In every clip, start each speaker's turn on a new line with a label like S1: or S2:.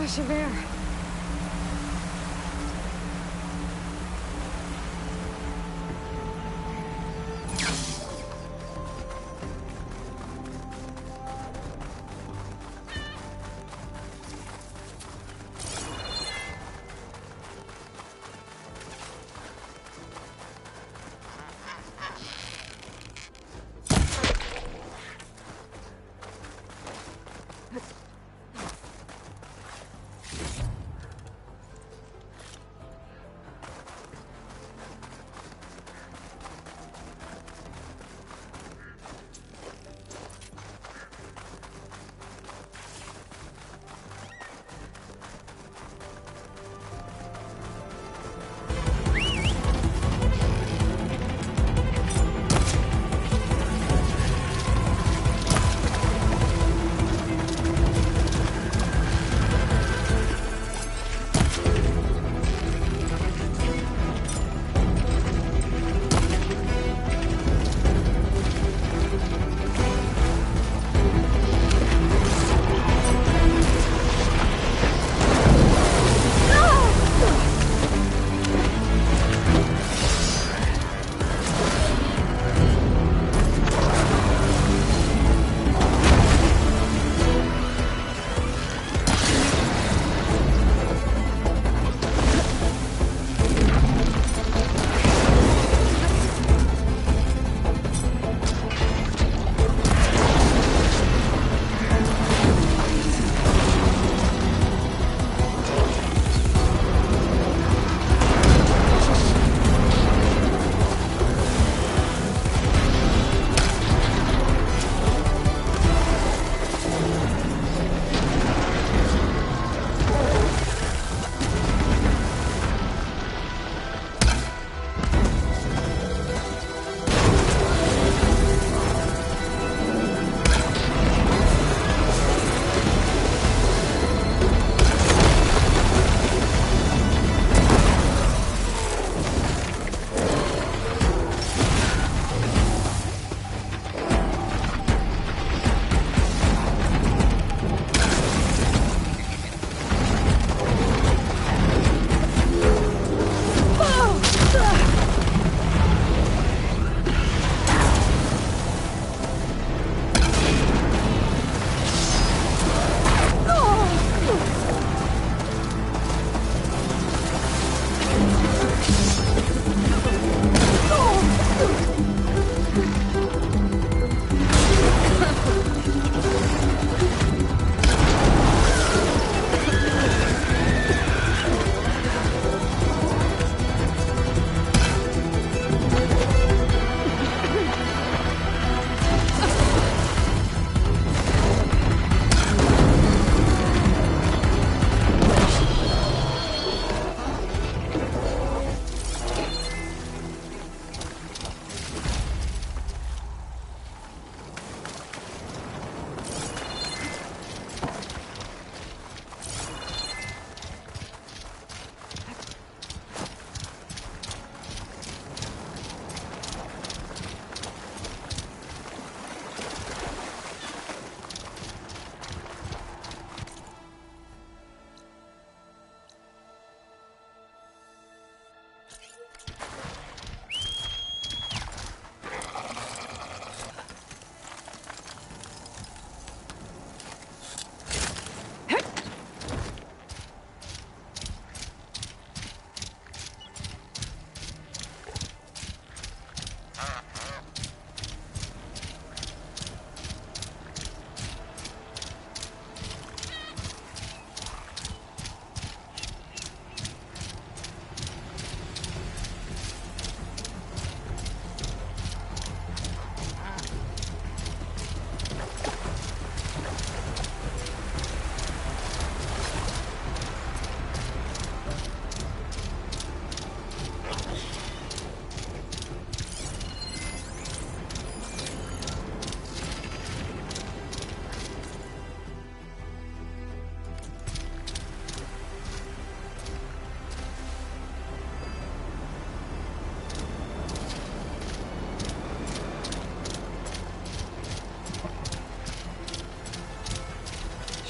S1: Javert.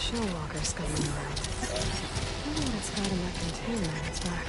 S1: Showwalker scuttling around. Wonder what it's got in that container on its back.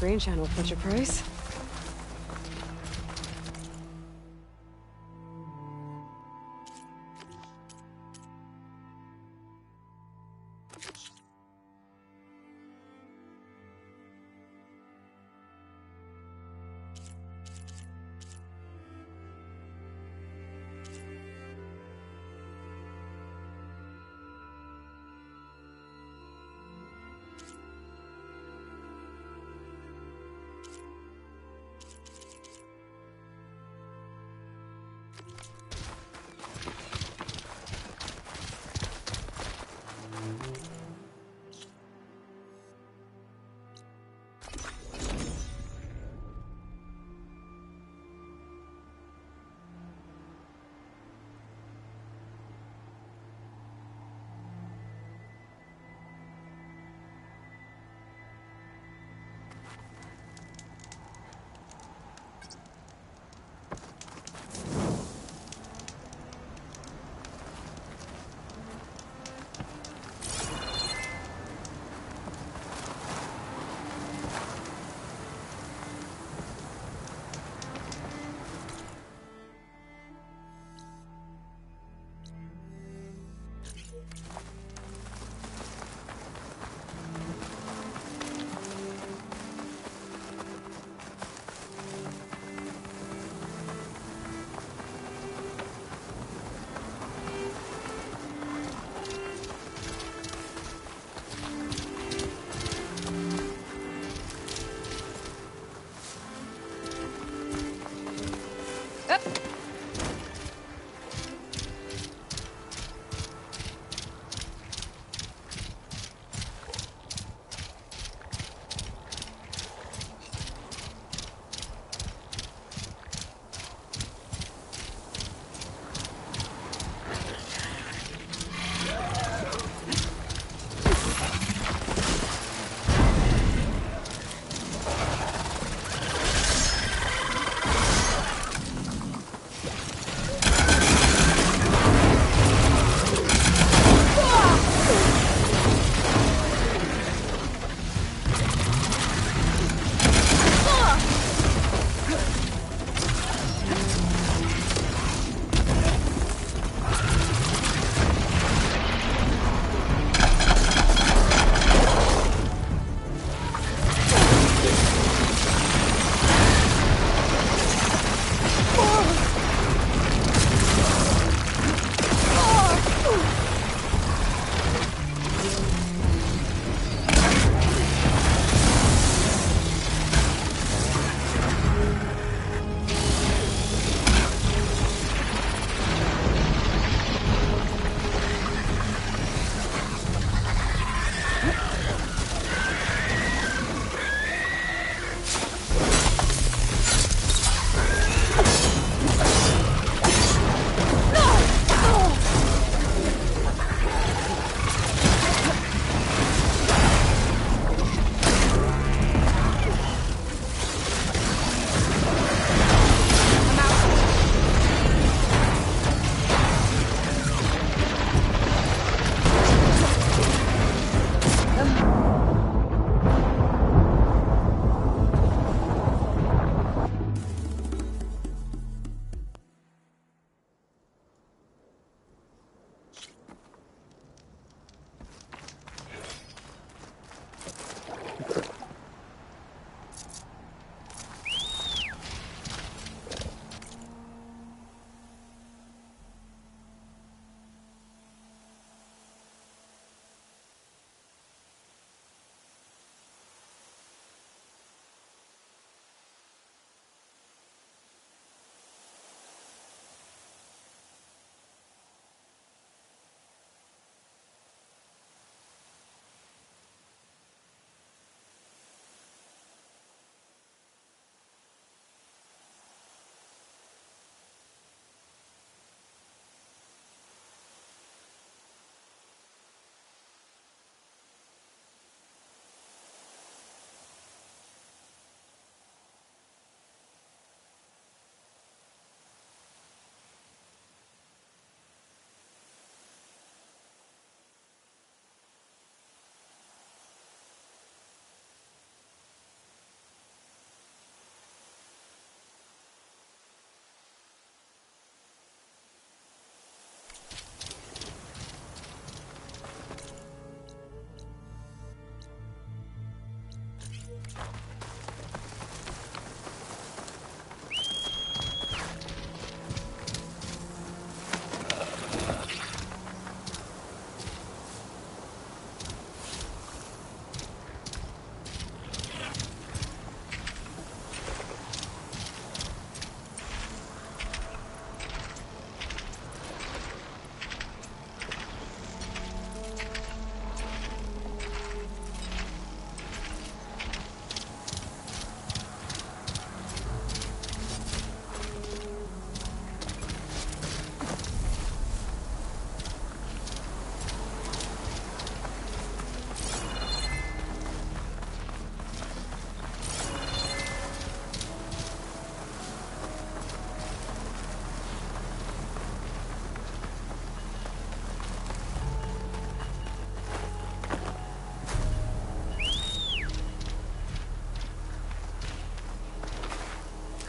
S1: Green Channel fetch a price.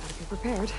S1: Gotta be prepared.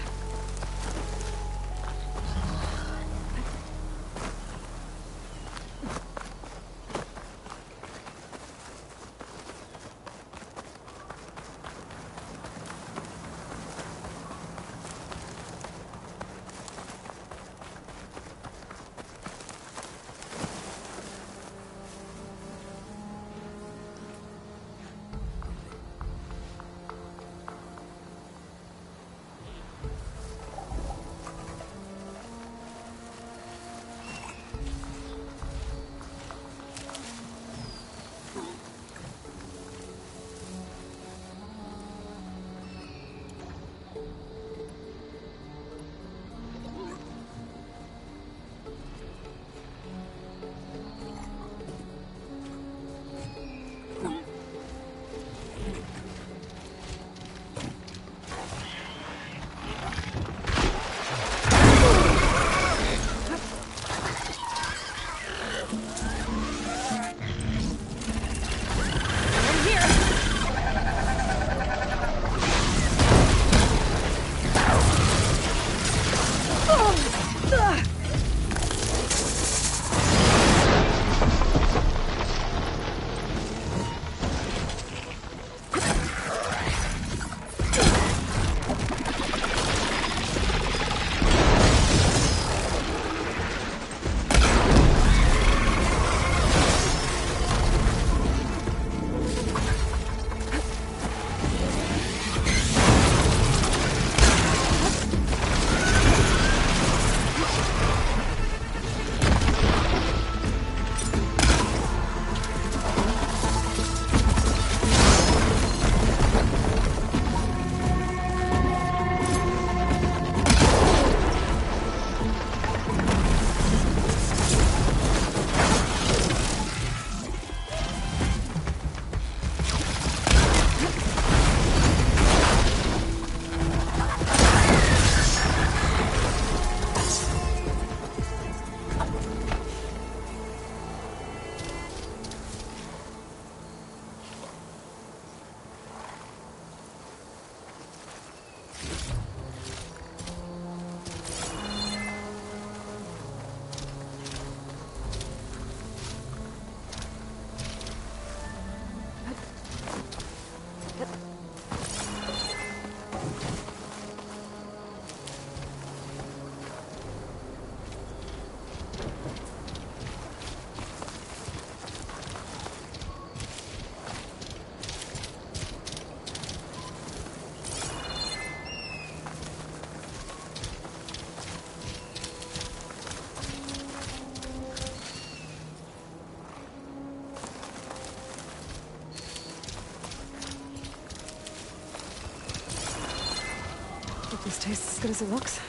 S1: Hope this tastes as good as it looks.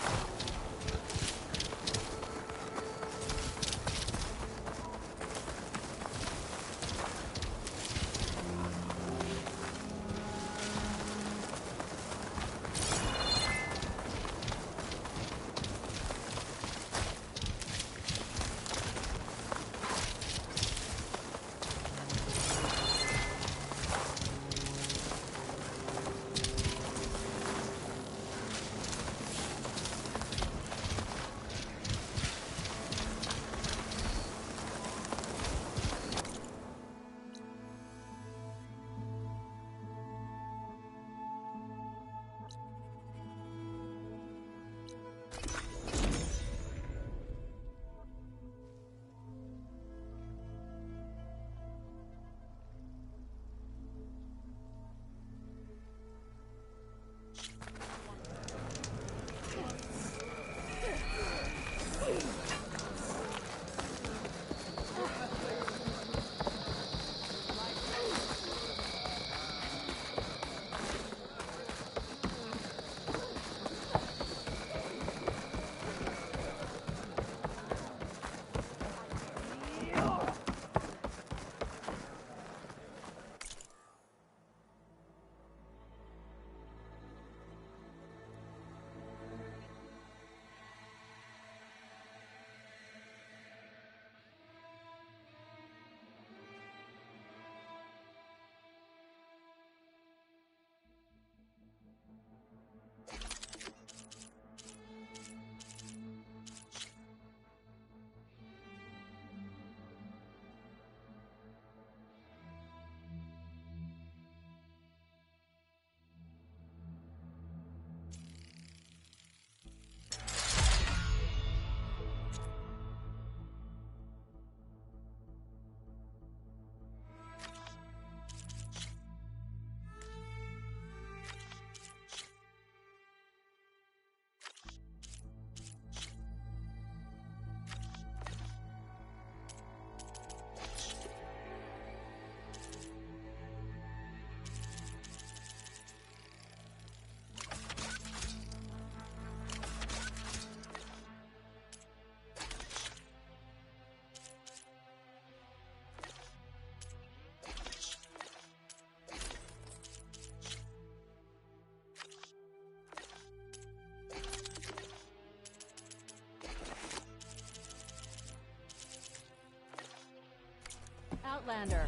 S2: Outlander.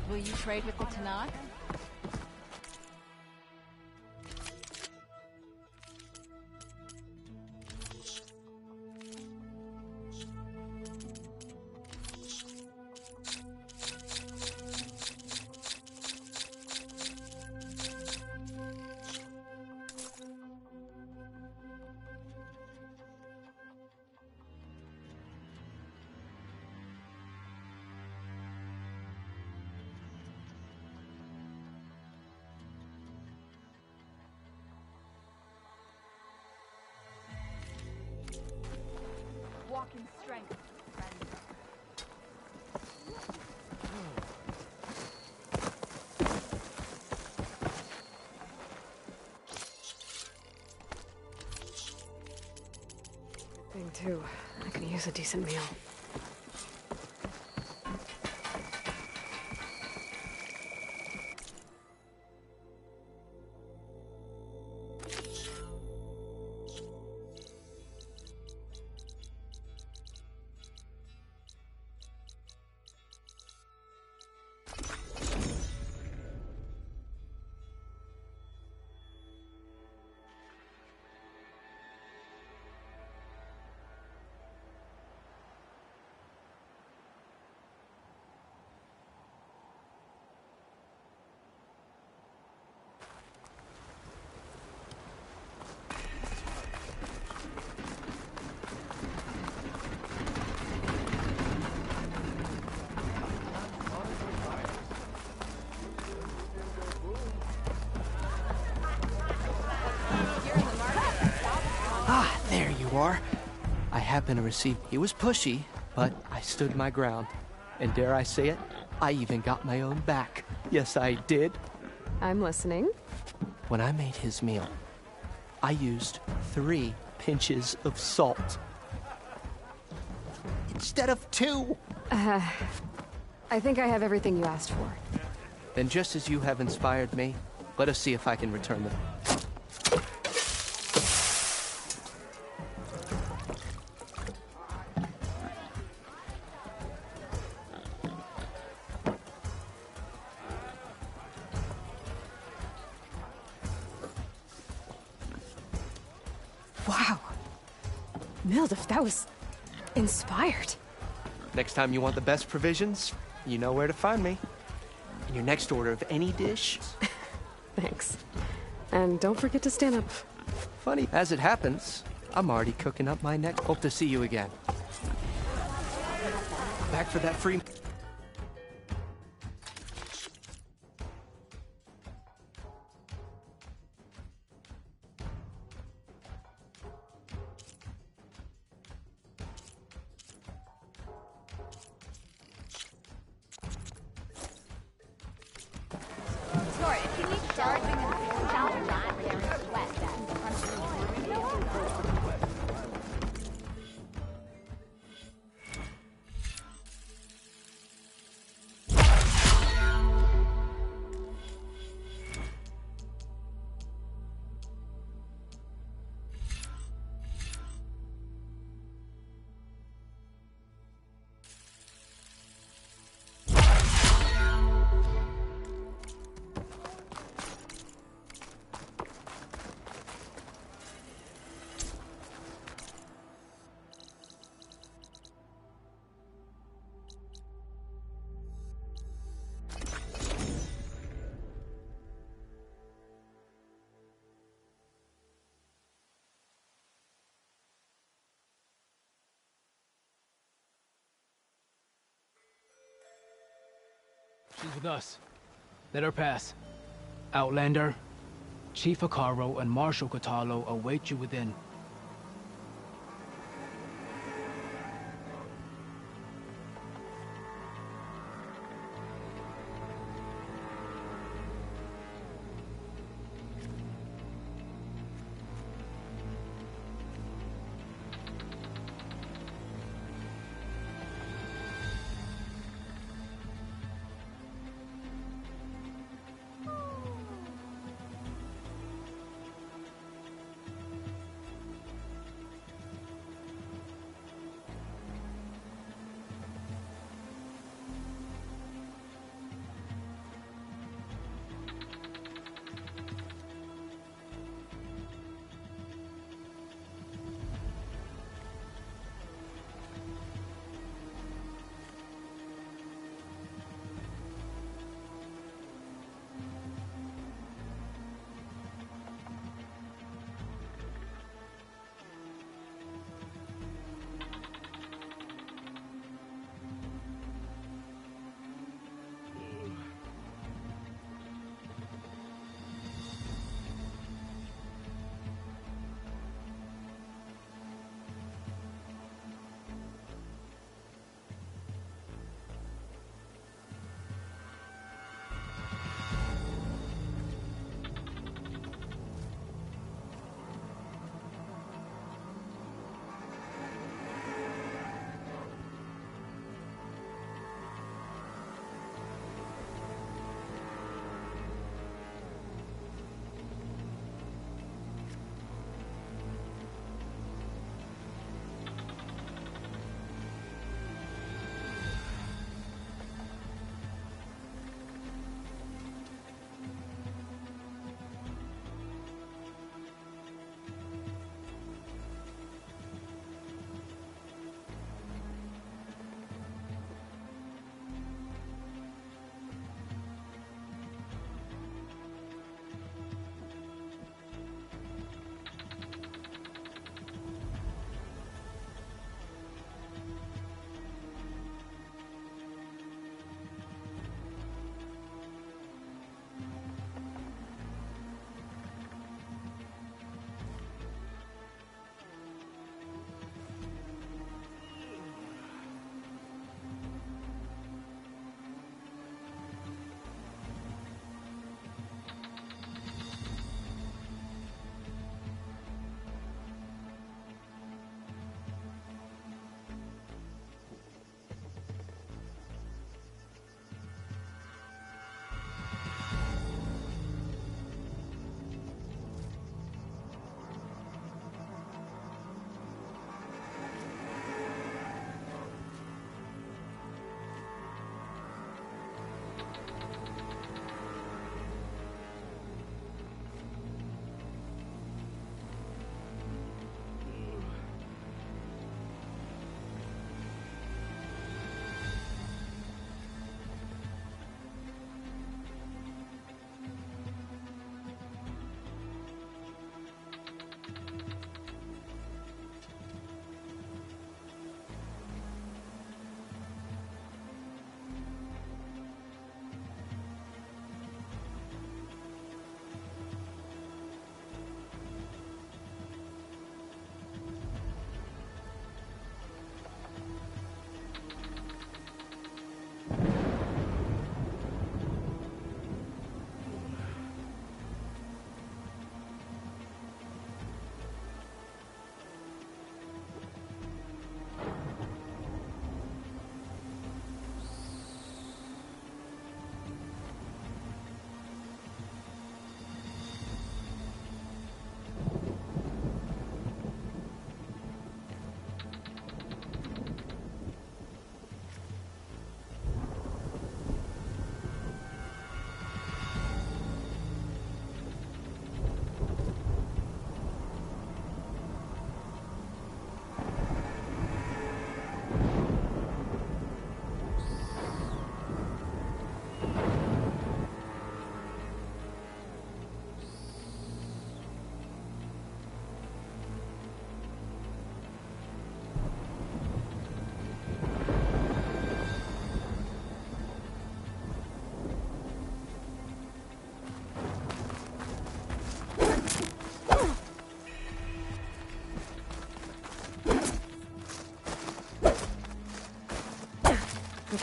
S2: Will you trade with the Tanakh? Walk in strength, friend.
S1: Thing too. I can use a decent meal.
S3: Ah, there you are. I happen to receive. He was pushy, but I stood my ground. And dare I say it, I even got my own back. Yes, I did.
S1: I'm listening.
S3: When I made his meal, I used 3 pinches of salt. Instead of 2.
S1: I think I have everything you asked for.
S3: Then just as you have inspired me, let us see if I can return them.
S1: Wow. Mildif, that was inspired.
S3: Next time you want the best provisions, you know where to find me. In your next order of any dish.
S1: Thanks. And don't forget to stand up.
S3: Funny, as it happens, I'm already cooking up my next. Hope to see you again. Back for that free.
S2: Sorry, if you need charging and challenge that, there's sweat then.
S4: She's with us. Let her pass. Outlander, Chief Hekarro and Marshal Kotallo await you within.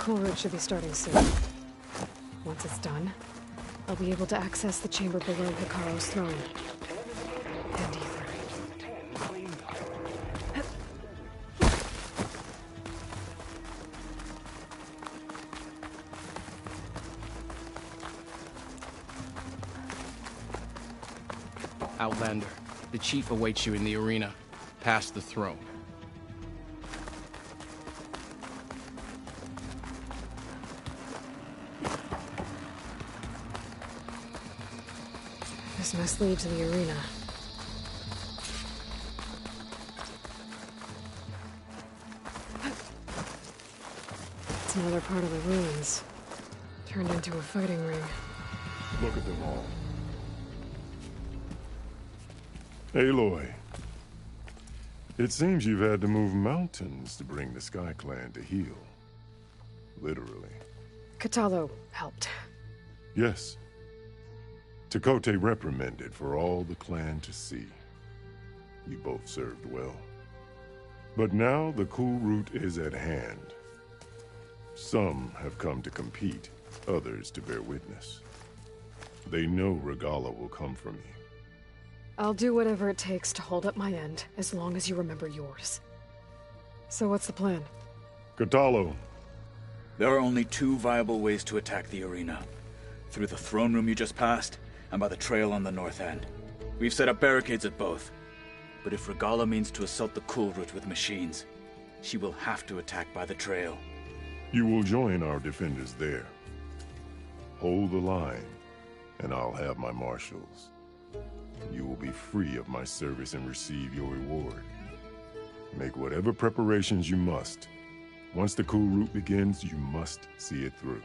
S1: cool route should be starting soon. Once it's done, I'll be able to access the chamber below Hekarro's throne. And Ether.
S5: Outlander, the chief awaits you in the arena, past the throne.
S1: This must lead to the arena. It's another part of the ruins. Turned into a fighting ring.
S6: Look at them all. Aloy, it seems you've had to move mountains to bring the Sky Clan to heel. Literally.
S1: Kotallo helped.
S6: Yes. Tekotteh reprimanded for all the clan to see. You both served well. But now the cool route is at hand. Some have come to compete, others to bear witness. They know Regalla will come for me.
S1: I'll do whatever it takes to hold up my end, as long as you remember yours. So what's the plan?
S6: Kotallo.
S7: There are only two viable ways to attack the arena. Through the throne room you just passed, and by the trail on the north end. We've set up barricades at both. But if Regalla means to assault the cool route with machines, she will have to attack by the trail.
S6: You will join our defenders there. Hold the line, and I'll have my marshals. You will be free of my service and receive your reward. Make whatever preparations you must. Once the cool route begins, you must see it through.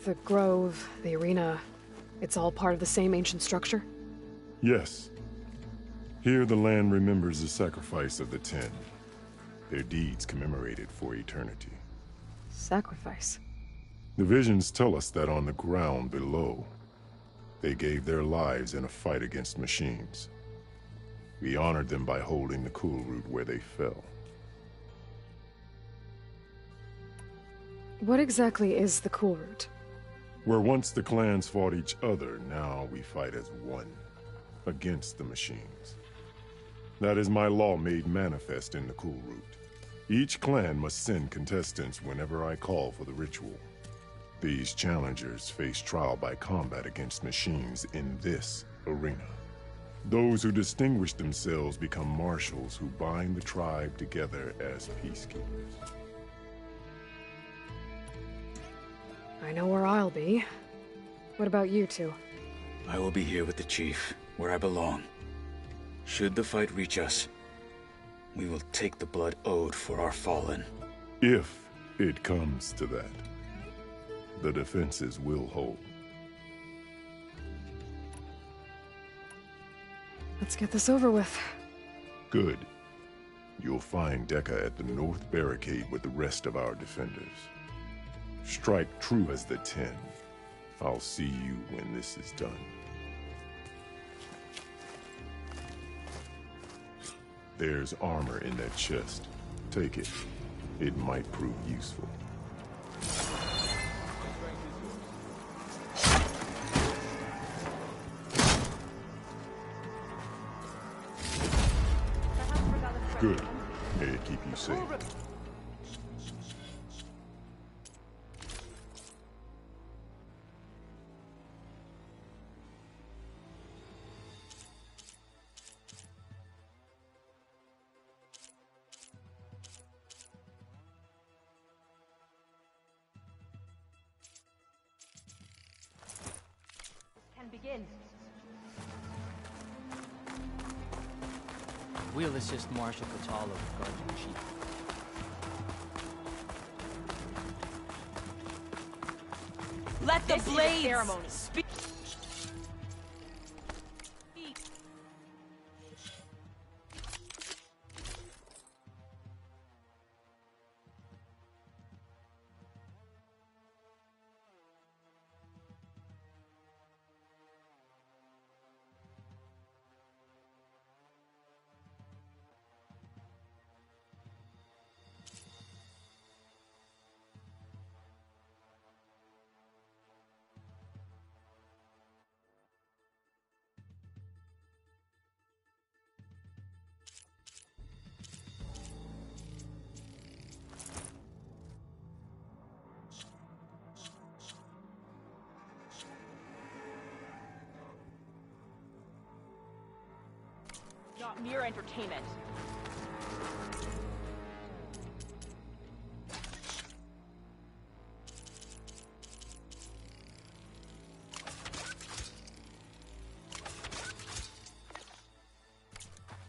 S1: The grove, the arena, it's all part of the same ancient structure?
S6: Yes. Here the land remembers the sacrifice of the Ten. Their deeds commemorated for eternity.
S1: Sacrifice?
S6: The visions tell us that on the ground below, they gave their lives in a fight against machines. We honored them by holding the cool route where they fell.
S1: What exactly is the cool route?
S6: Where once the clans fought each other, now we fight as one, against the machines. That is my law made manifest in the cool route. Each clan must send contestants whenever I call for the ritual. These challengers face trial by combat against machines in this arena. Those who distinguish themselves become marshals who bind the tribe together as peacekeepers.
S1: I know where I'll be. What about you two?
S7: I will be here with the chief, where I belong. Should the fight reach us, we will take the blood owed for our fallen.
S6: If it comes to that, the defenses will hold.
S1: Let's get this over with.
S6: Good. You'll find Dekka at the north barricade with the rest of our defenders. Strike true as the 10. I'll see you when this is done. There's armor in that chest. Take it. It might prove useful. Good. May it keep you safe.
S2: Can begin.
S3: We'll assist Marshal Kotallo, Guardian Chief.
S2: Let the blades speak. Not mere entertainment.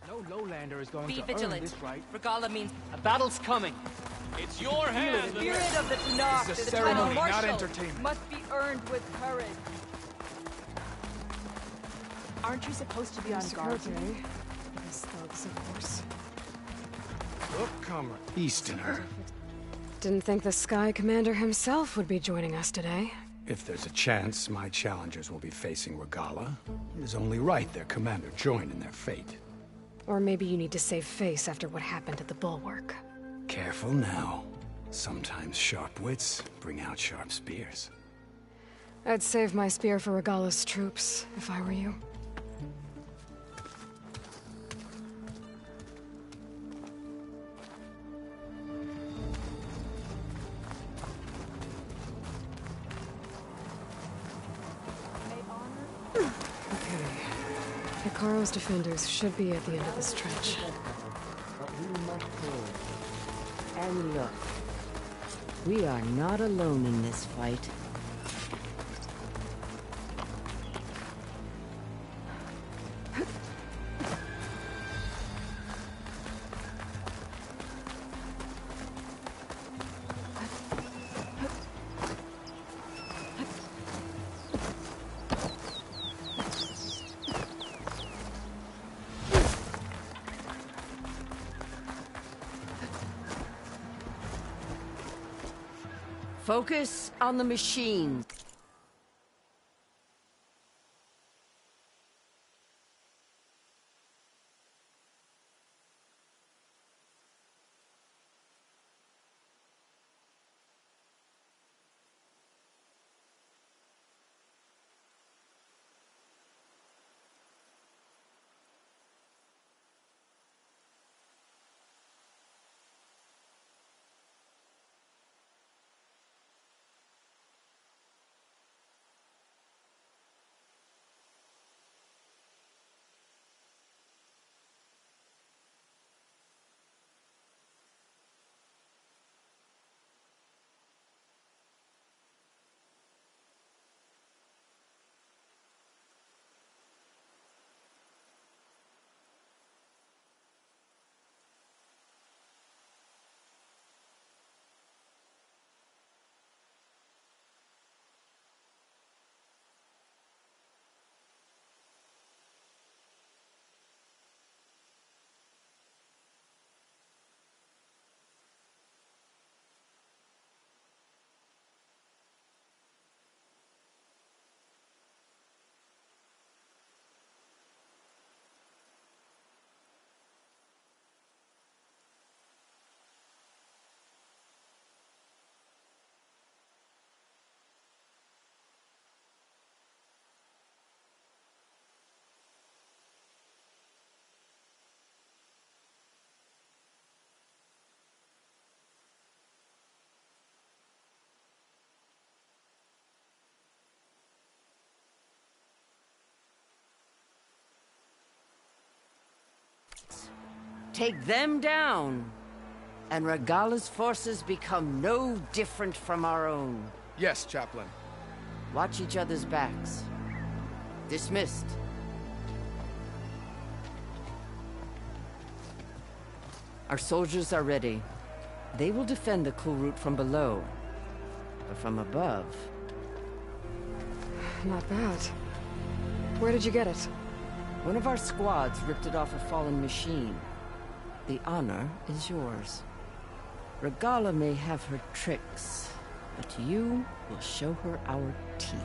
S4: No lowlander is going
S2: Be
S4: to
S2: vigilant.
S4: earn this right.
S2: Regala means
S3: A battle's coming.
S5: It's your hand!
S2: the spirit of the Tanakh.
S4: This is a
S2: the title
S4: ceremony, not
S2: marshal,
S4: entertainment.
S2: must be earned with courage. Aren't you supposed to be on guard?
S1: These thugs, of course.
S8: Upcomer, Easterner.
S1: Didn't think the Sky Commander himself would be joining us today.
S8: If there's a chance my challengers will be facing Regala, it is only right their commander join in their fate.
S1: Or maybe you need to save face after what happened at the Bulwark.
S8: Careful now. Sometimes sharp wits bring out sharp spears.
S1: I'd save my spear for Regala's troops, if I were you. Okay. Hekarro's defenders should be at the end of this trench.
S9: But we must go. And look, we are not alone in this fight. Focus on the machines. take them down, and Regala's forces become no different from our own.
S5: Yes, Chaplain.
S9: Watch each other's backs. Dismissed. Our soldiers are ready. They will defend the cool route from below. But from above...
S1: Not bad. Where did you get it?
S9: One of our squads ripped it off a fallen machine. The honor is yours. Regala may have her tricks, but you will show her our teeth.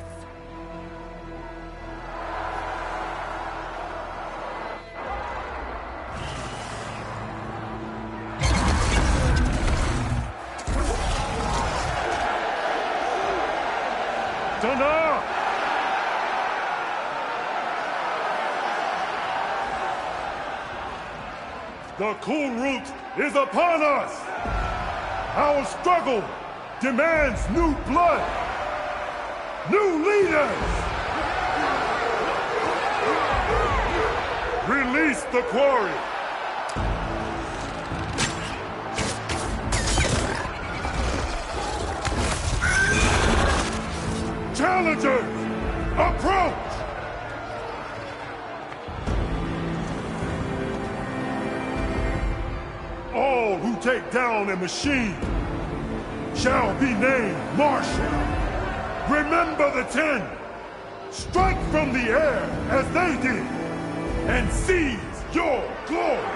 S6: Dana! The cool route is upon us! Our struggle demands new blood! New leaders! Release the quarry! Challengers, approach! All who take down a machine shall be named Marshal. Remember the 10. Strike from the air as they did, and seize your glory.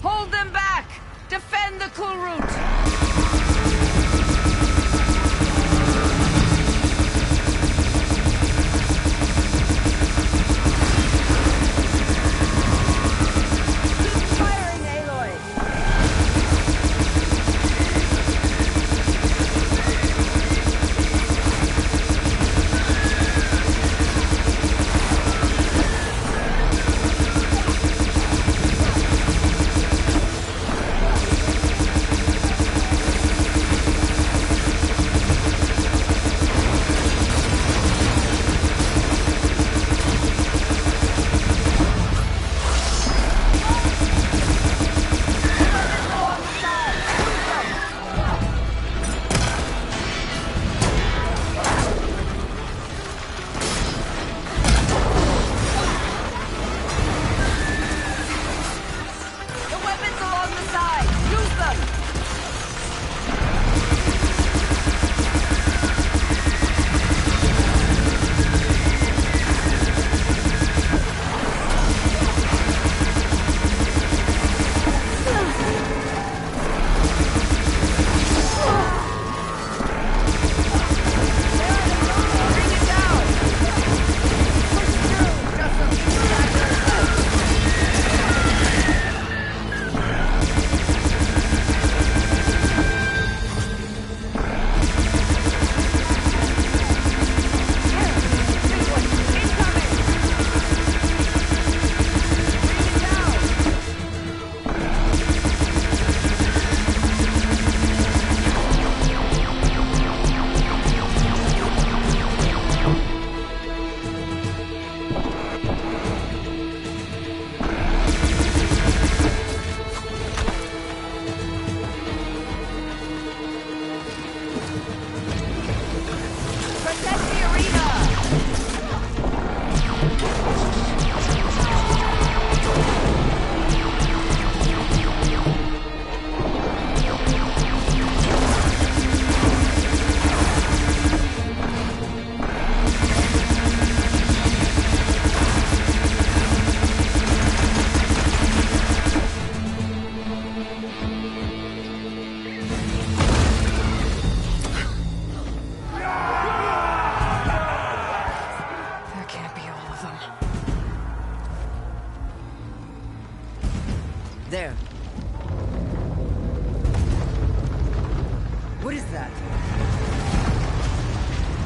S9: Hold them back! Defend the cool route! Keep firing, Aloy!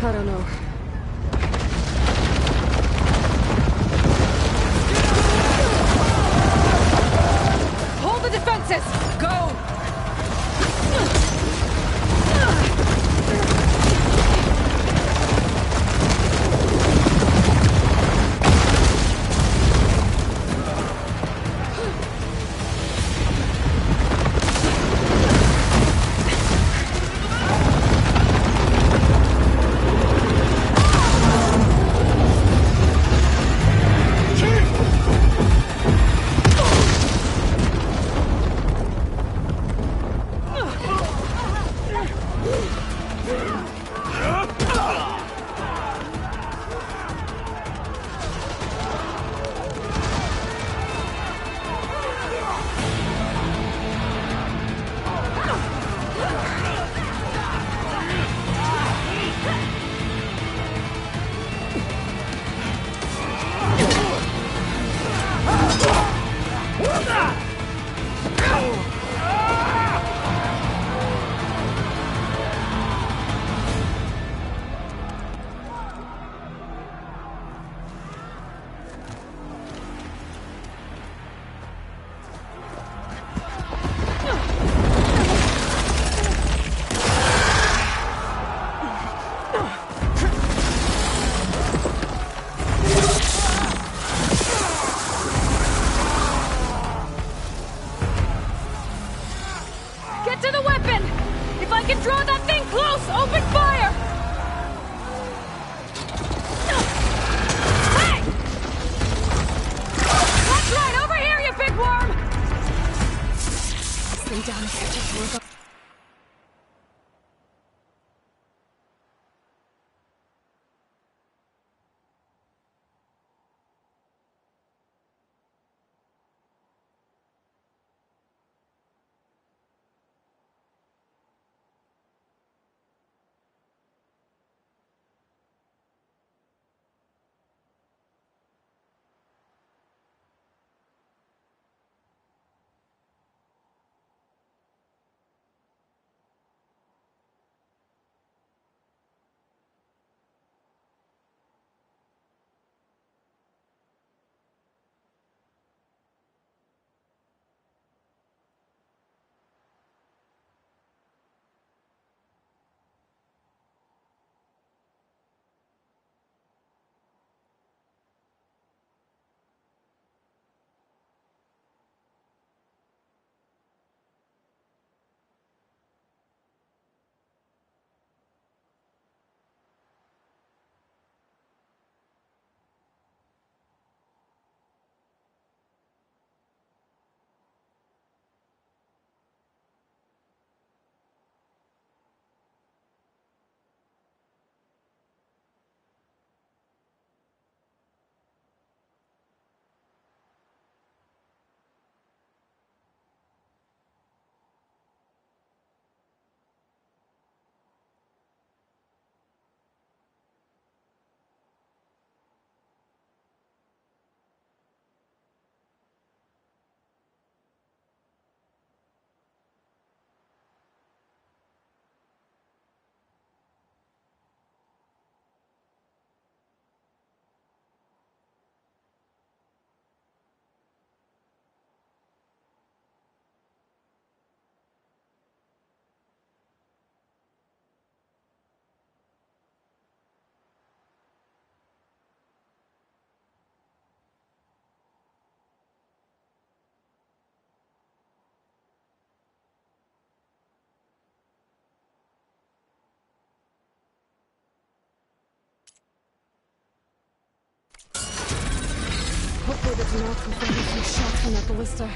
S1: I don't know. Hold the defenses! Go! Hopefully the Denark will find a few shots from that ballista.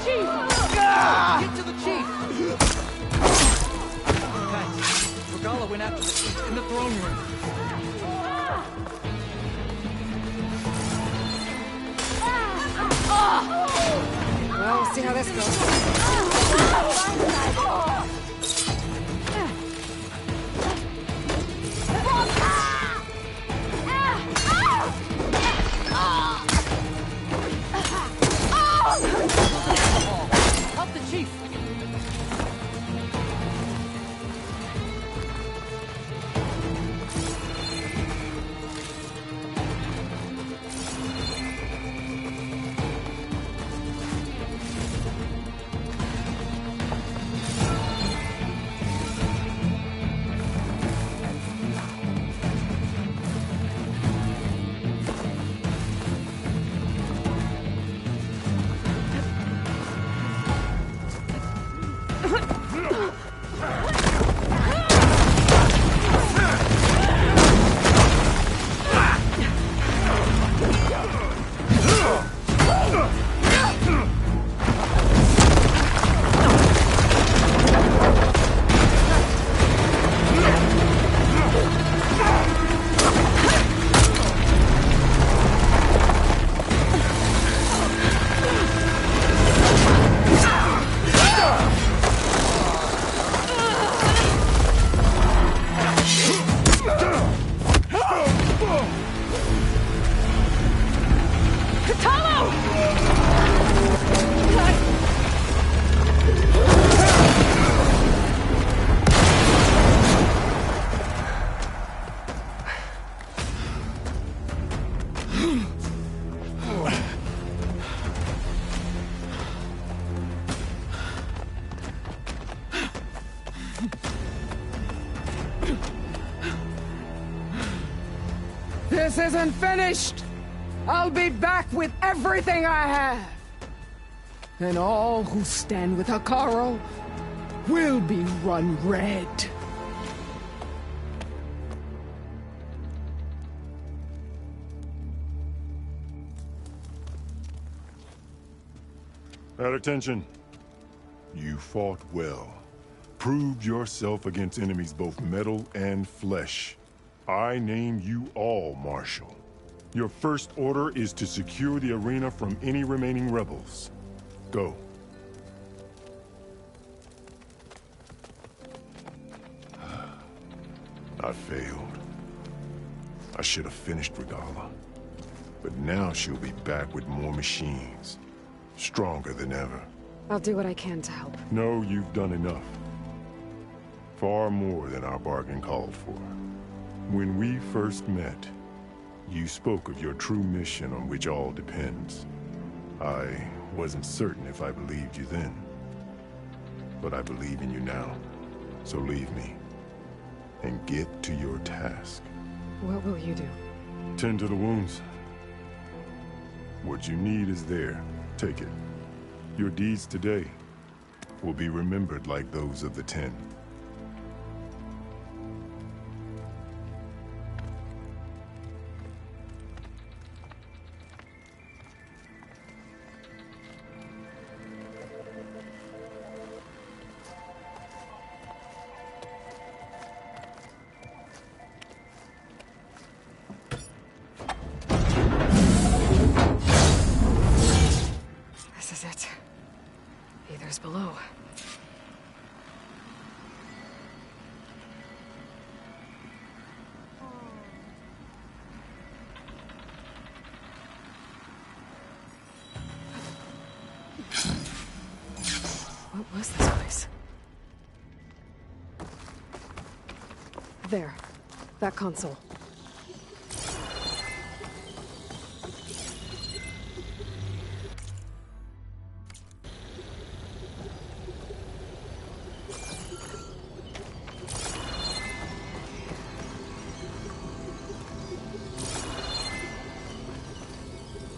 S9: chief! Get to the chief! Regala went after the chief in the throne room.
S1: Well, we'll see how this goes.
S9: Help the chief!
S10: This isn't finished! I'll be back with everything I have! And all who stand with Hekarro will be run red.
S6: At attention. You fought well. Proved yourself against enemies both metal and flesh. I name you all Marshal. Your first order is to secure the arena from any remaining rebels. Go. I failed. I should have finished Regala. But now she'll be back with more machines. Stronger than ever.
S1: I'll do what I can to help.
S6: No, you've done enough. Far more than our bargain called for. When we first met, you spoke of your true mission on which all depends. I wasn't certain if I believed you then. But I believe in you now. So leave me. And get to your task.
S1: What will you do?
S6: Tend to the wounds. What you need is there. Take it. Your deeds today will be remembered like those of the 10.
S1: This is it. Aether's below. What was this place? There. That console.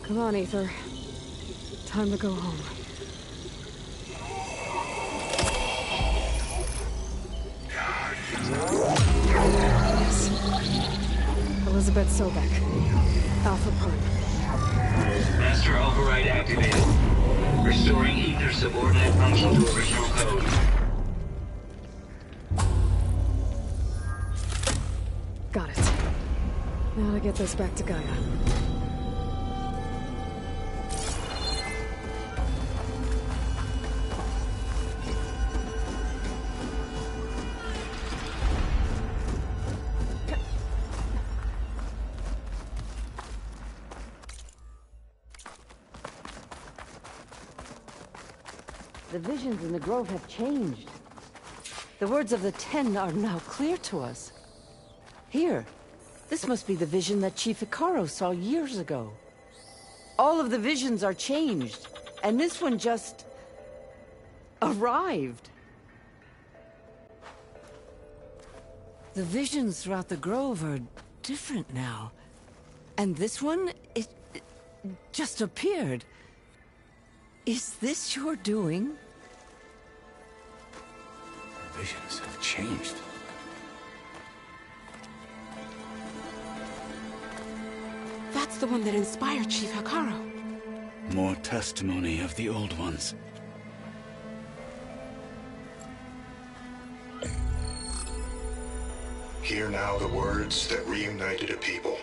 S1: Come on, Aether. Time to go home. Yes. Elizabeth Sobek. Alpha Prime.
S11: Master override activated. Restoring ether subordinate function to original code.
S1: Got it. Now to get this back to Gaia.
S9: The visions in the grove have changed. The words of the Ten are now clear to us. Here, this must be the vision that Chief Icaro saw years ago. All of the visions are changed, and this one just arrived. The visions throughout the grove are different now. And this one, it just appeared. Is this your doing?
S8: The visions have changed.
S12: That's the one that inspired Chief Icaro.
S7: More testimony of the old ones.
S13: Hear now the words that reunited a people.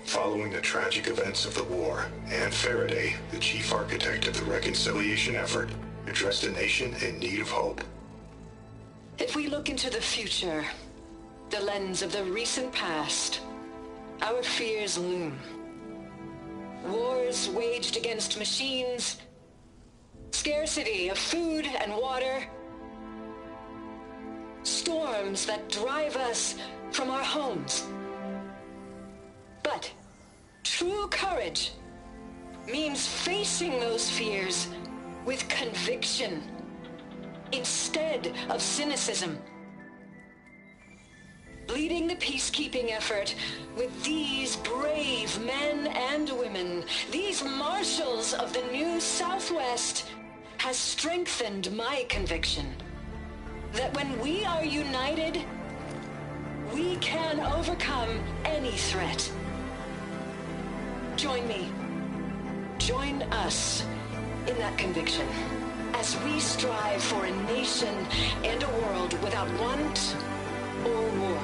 S13: Following the tragic events of the war, Anne Faraday, the chief architect of the reconciliation effort, addressed a nation in need of hope.
S14: If we look into the future, the lens of the recent past, our fears loom. Wars waged against machines, scarcity of food and water, storms that drive us from our homes. But true courage means facing those fears with conviction instead of cynicism. Leading the peacekeeping effort with these brave men and women, these marshals of the new Southwest, has strengthened my conviction that when we are united, we can overcome any threat. Join me. Join us in that conviction as we strive for a nation and a world without want or war.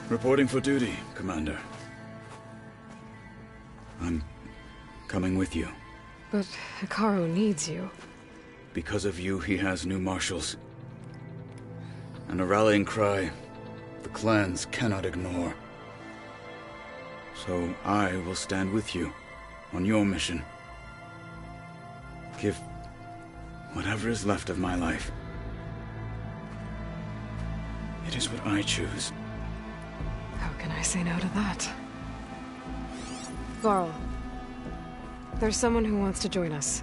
S7: Reporting for duty, Commander. I'm coming with you.
S1: But Icaro needs you.
S7: Because of you, he has new marshals. And a rallying cry the clans cannot ignore. So I will stand with you on your mission. Give whatever is left of my life. It is what I choose.
S1: How can I say no to that? Varl, there's someone who wants to join us.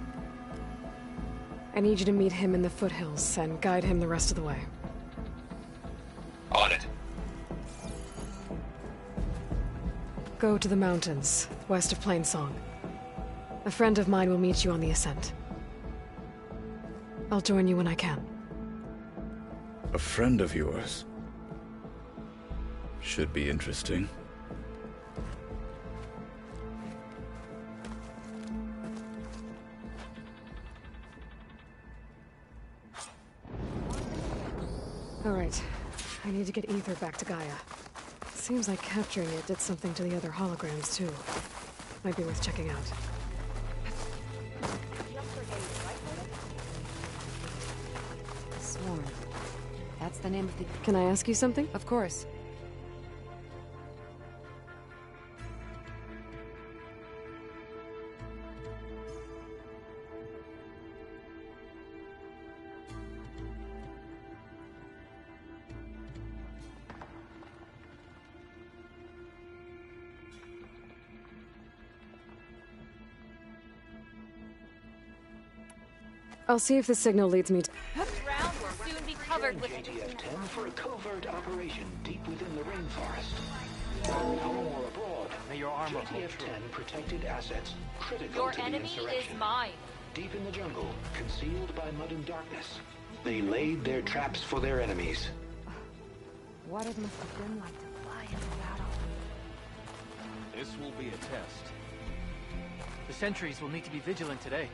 S1: I need you to meet him in the foothills and guide him the rest of the way.
S11: On it.
S1: Go to the mountains, west of Plainsong. A friend of mine will meet you on the ascent. I'll join you when I can.
S7: A friend of yours? Should be interesting.
S1: All right. I need to get Ether back to Gaia. Seems like capturing it did something to the other holograms, too. Might be worth checking out.
S12: Swarm. That's the name of the...
S1: Can I ask you something?
S12: Of course.
S1: I'll see if the signal leads me to...
S2: This round will soon be covered with...
S15: JTF-10 for a covert operation deep within the rainforest. Home or abroad,
S4: may your armor
S15: JTF-10 protected assets critical
S2: Your
S15: to the
S2: enemy is
S15: insurrection.
S2: mine.
S15: Deep in the jungle, concealed by mud and darkness, they laid their traps for their enemies.
S9: What it must have been like to fly into battle.
S16: This will be a test.
S4: The sentries will need to be vigilant today.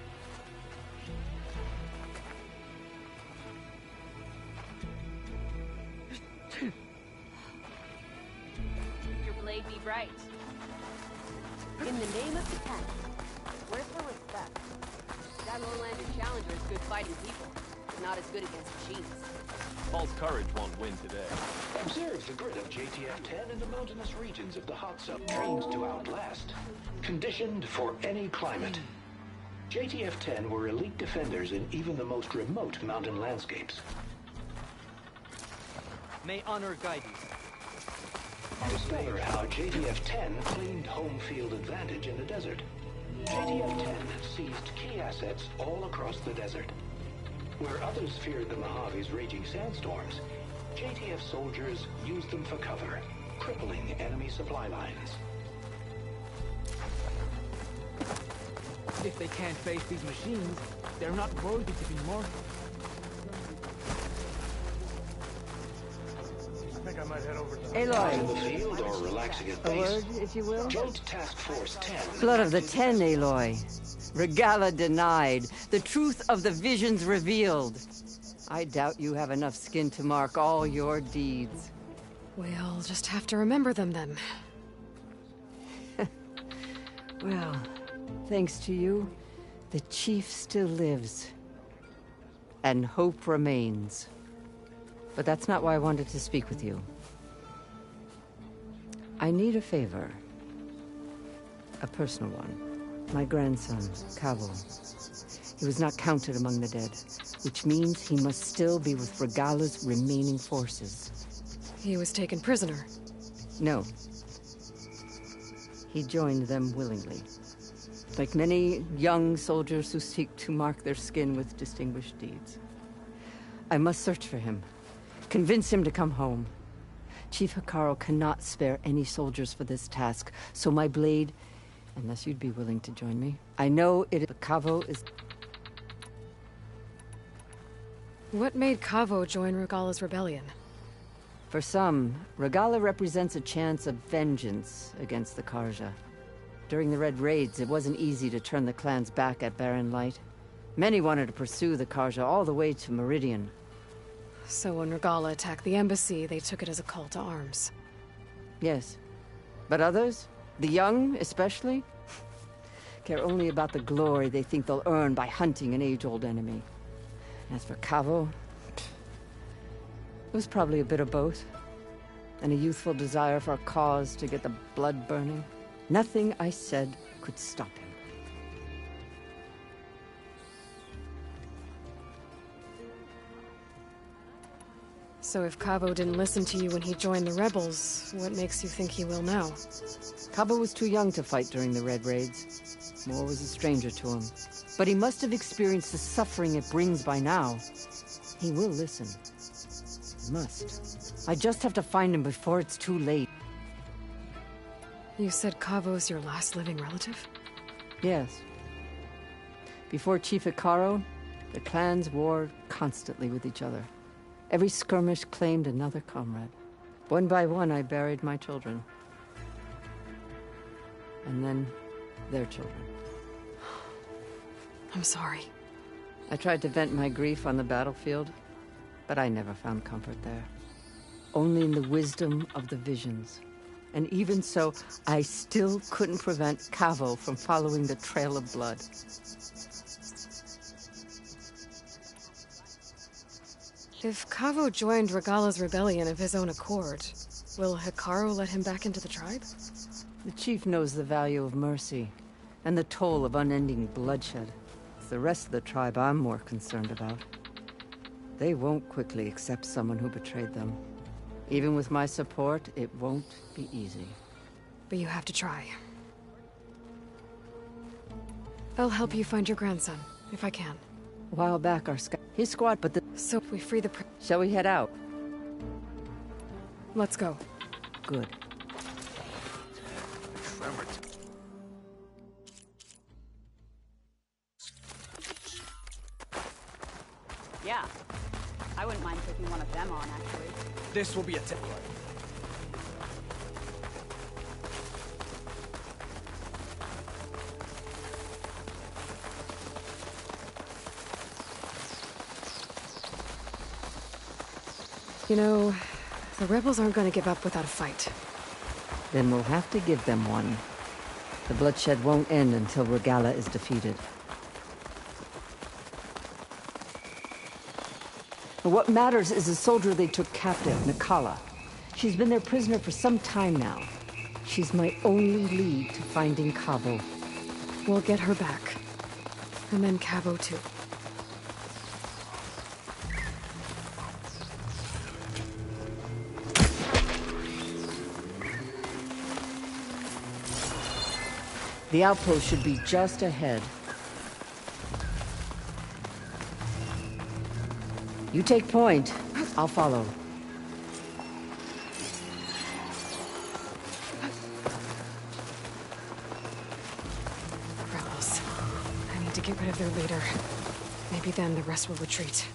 S2: Your blade be bright.
S17: In the name of the tent, where's the respect? That Lowlander Challenger is good fighting people, but not as good against machines.
S16: False courage won't win today.
S15: Observe the grid of JTF-10 in the mountainous regions of the hot zone. Trained to outlast. Conditioned for any climate. JTF-10 were elite defenders in even the most remote mountain landscapes.
S4: May honor guide you.
S15: Discover how JTF-10 claimed home field advantage in the desert. JTF-10 seized key assets all across the desert. Where others feared the Mojave's raging sandstorms, JTF soldiers used them for cover, crippling enemy supply lines.
S4: If they can't face these machines, they're not worthy to be martyred.
S18: I think I might head over to
S15: Aloy.
S9: Aloy.
S15: In the field or relaxing at
S9: A
S15: base.
S9: word, if you will?
S15: Joint Task Force 10.
S9: Blood of the Ten, Aloy. Regala denied. The truth of the visions revealed. I doubt you have enough skin to mark all your deeds.
S1: We'll just have to remember them then.
S9: Well, thanks to you, the Chief still lives. And hope remains. But that's not why I wanted to speak with you. I need a favor. A personal one. My grandson, Kavo. He was not counted among the dead, which means he must still be with Regala's remaining forces.
S1: He was taken prisoner.
S9: No. He joined them willingly. Like many young soldiers who seek to mark their skin with distinguished deeds. I must search for him. Convince him to come home. Chief Hekarro cannot spare any soldiers for this task, so my blade, unless you'd be willing to join me. I know Kavo is...
S1: What made Kavo join Regala's rebellion?
S9: For some, Regala represents a chance of vengeance against the Carja. During the Red Raids, it wasn't easy to turn the clans back at Barren Light. Many wanted to pursue the Carja all the way to Meridian.
S1: So when Regala attacked the embassy, they took it as a call to arms.
S9: Yes. But others, the young especially, care only about the glory they think they'll earn by hunting an age-old enemy. As for Kavo, it was probably a bit of both. And a youthful desire for a cause to get the blood burning. Nothing I said could stop him.
S1: So if Kavo didn't listen to you when he joined the rebels, what makes you think he will now?
S9: Kavo was too young to fight during the Red Raids. War was a stranger to him. But he must have experienced the suffering it brings by now. He will listen. He must. I just have to find him before it's too late.
S1: You said Kavo's your last living relative?
S9: Yes. Before Chief Hekarro, the clans warred constantly with each other. Every skirmish claimed another comrade. One by one, I buried my children. And then, their children.
S1: I'm sorry.
S9: I tried to vent my grief on the battlefield, but I never found comfort there. Only in the wisdom of the visions. And even so, I still couldn't prevent Kavo from following the trail of blood.
S1: If Kavo joined Regala's rebellion of his own accord, will Hekarro let him back into the tribe?
S9: The chief knows the value of mercy, and the toll of unending bloodshed. It's the rest of the tribe I'm more concerned about. They won't quickly accept someone who betrayed them. Even with my support, it won't be easy.
S1: But you have to try. I'll help you find your grandson, if I can.
S9: A while back, his squad, but
S1: So if we free the
S9: Shall we head out?
S1: Let's go.
S9: Good.
S17: Yeah. I wouldn't mind taking one of them on, actually.
S3: This will be a
S1: You know, the rebels aren't going to give up without a fight.
S9: Then we'll have to give them one. The bloodshed won't end until Regalla is defeated. But what matters is the soldier they took captive, Nikala. She's been their prisoner for some time now. She's my only lead to finding Cabo.
S1: We'll get her back. And then Cabo too.
S9: The outpost should be just ahead. You take point. I'll follow.
S1: Rebels. I need to get rid of their leader. Maybe then the rest will retreat.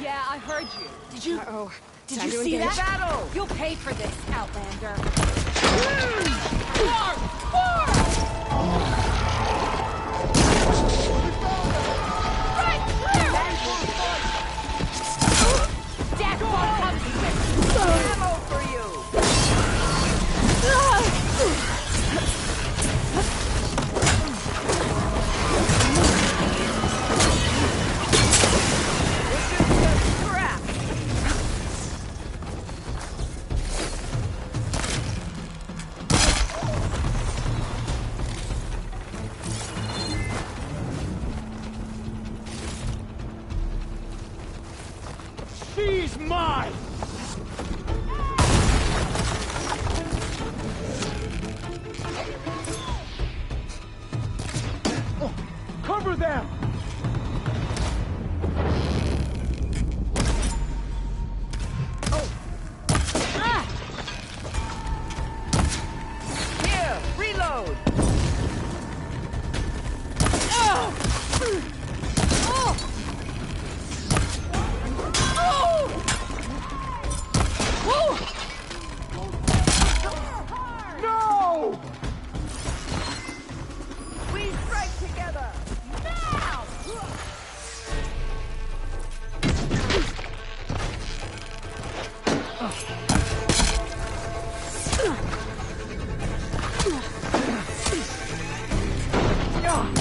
S17: Yeah, I heard you.
S2: Did you?
S1: Uh-oh.
S2: Did
S1: Time
S2: you
S1: to
S2: see
S1: engage.
S2: that?
S17: Battle!
S2: You'll pay for this, Outlander. Death won't come quick. Ammo for you.
S4: She's mine! Cover them!
S9: Here, reload!
S4: No!
S9: We strike together! Now!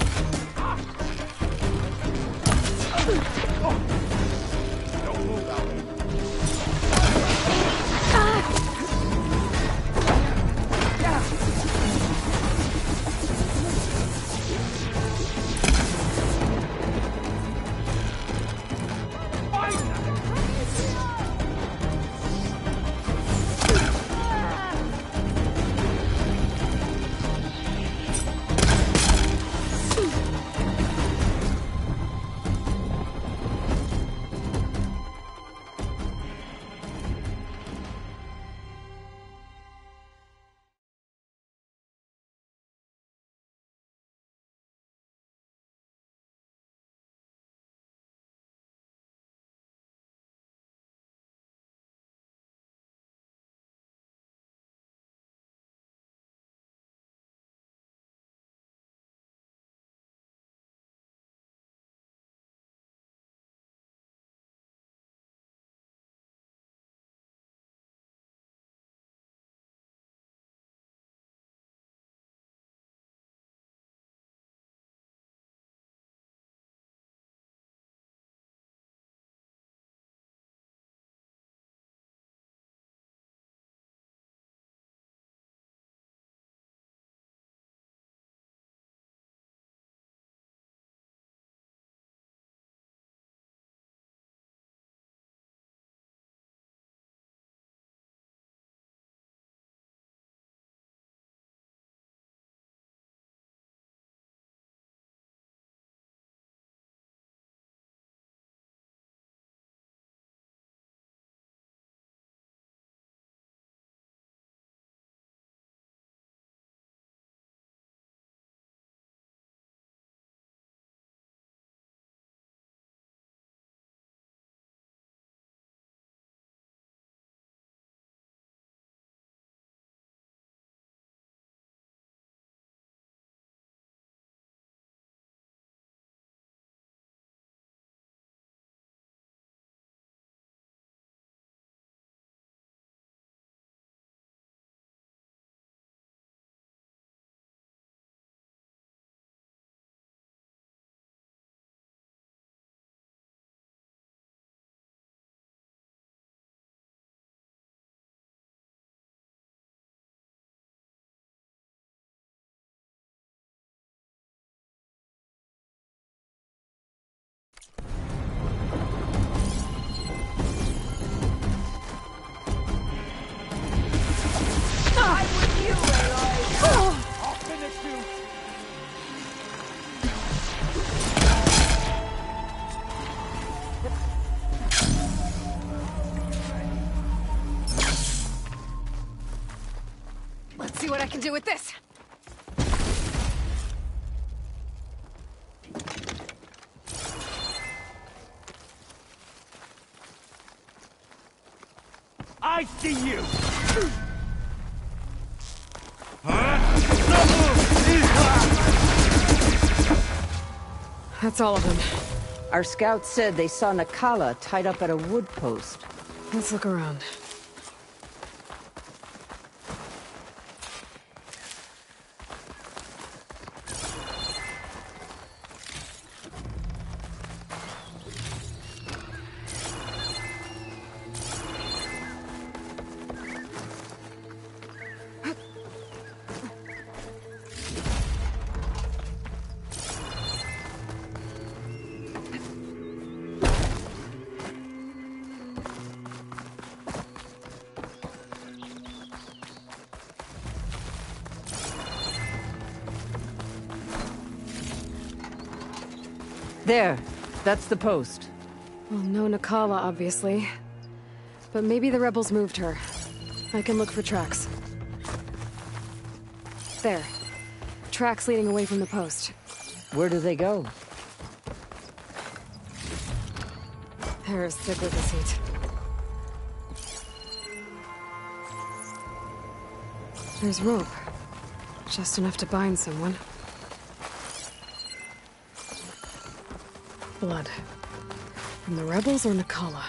S1: Let's see what I can do with this.
S18: I see you!
S1: That's all of them.
S9: Our scouts said they saw Nakala tied up at a wood post.
S1: Let's look around.
S9: There. That's the post.
S1: Well, no Nakala, obviously. But maybe the rebels moved her. I can look for tracks. There. Tracks leading away from the post.
S9: Where do they go?
S1: There's the Glyph seat. There's rope. Just enough to bind someone. Blood. From the rebels or Nakala?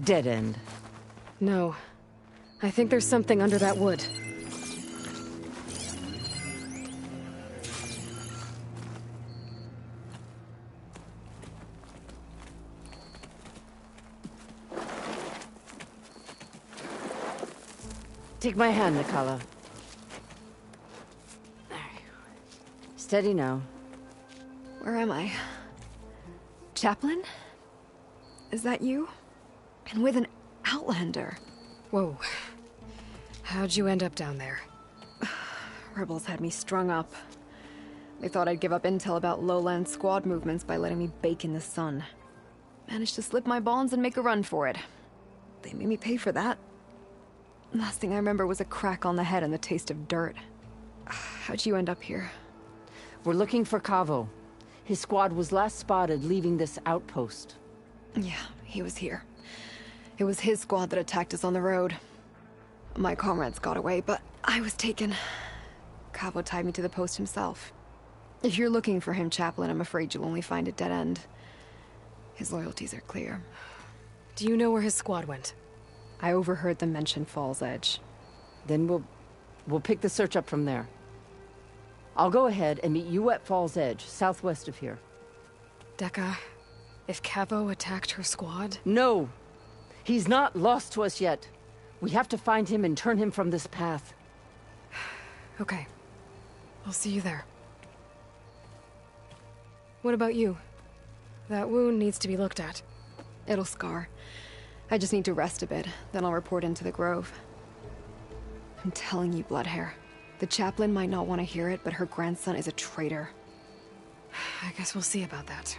S9: Dead end.
S1: No. I think there's something under that wood.
S9: Take my hand, Nakala. Steady now.
S19: Where am I? Chaplain? Is that you? And with an Outlander.
S1: Whoa. How'd you end up down there?
S19: Rebels had me strung up. They thought I'd give up intel about lowland squad movements by letting me bake in the sun. Managed to slip my bonds and make a run for it. They made me pay for that. Last thing I remember was a crack on the head and the taste of dirt. How'd you end up here?
S9: We're looking for Kavo. His squad was last spotted leaving this outpost.
S19: Yeah, he was here. It was his squad that attacked us on the road. My comrades got away, but I was taken. Kavo tied me to the post himself. If you're looking for him, Chaplain, I'm afraid you'll only find a dead end. His loyalties are clear.
S1: Do you know where his squad went?
S19: I overheard them mention Fall's Edge.
S9: Then we'll pick the search up from there. I'll go ahead and meet you at Fall's Edge, southwest of here.
S1: Dekka, if Kavo attacked her squad?
S9: No! He's not lost to us yet. We have to find him and turn him from this path.
S1: Okay. I'll see you there. What about you? That wound needs to be looked at.
S19: It'll scar. I just need to rest a bit, then I'll report into the Grove. I'm telling you, Bloodhair. The chaplain might not want to hear it, but her grandson is a traitor.
S1: I guess we'll see about that.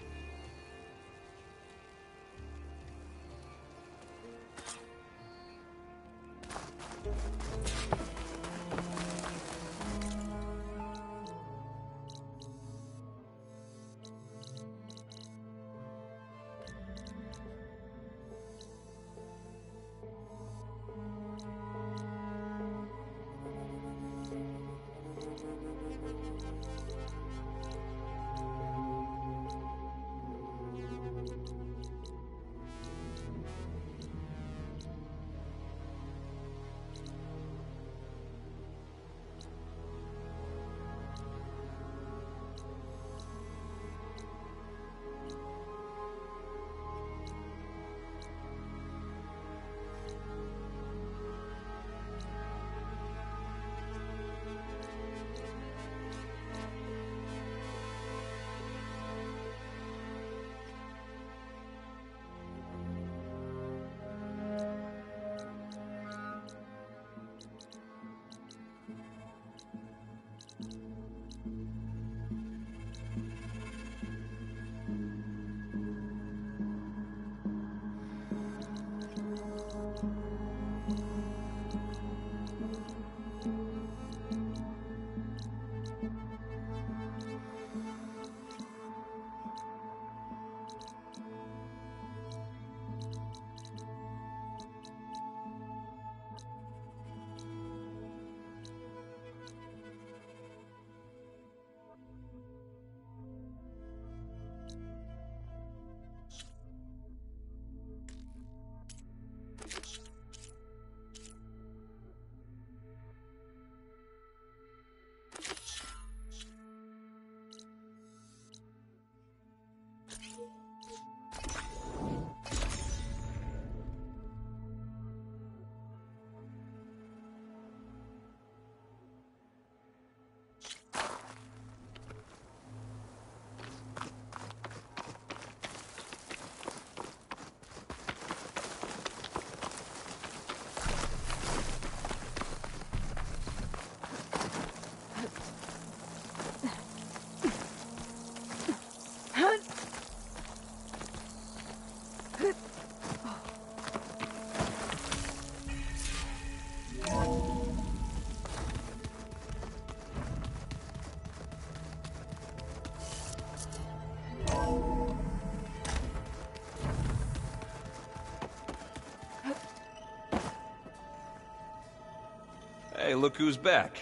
S18: Hey, look who's back.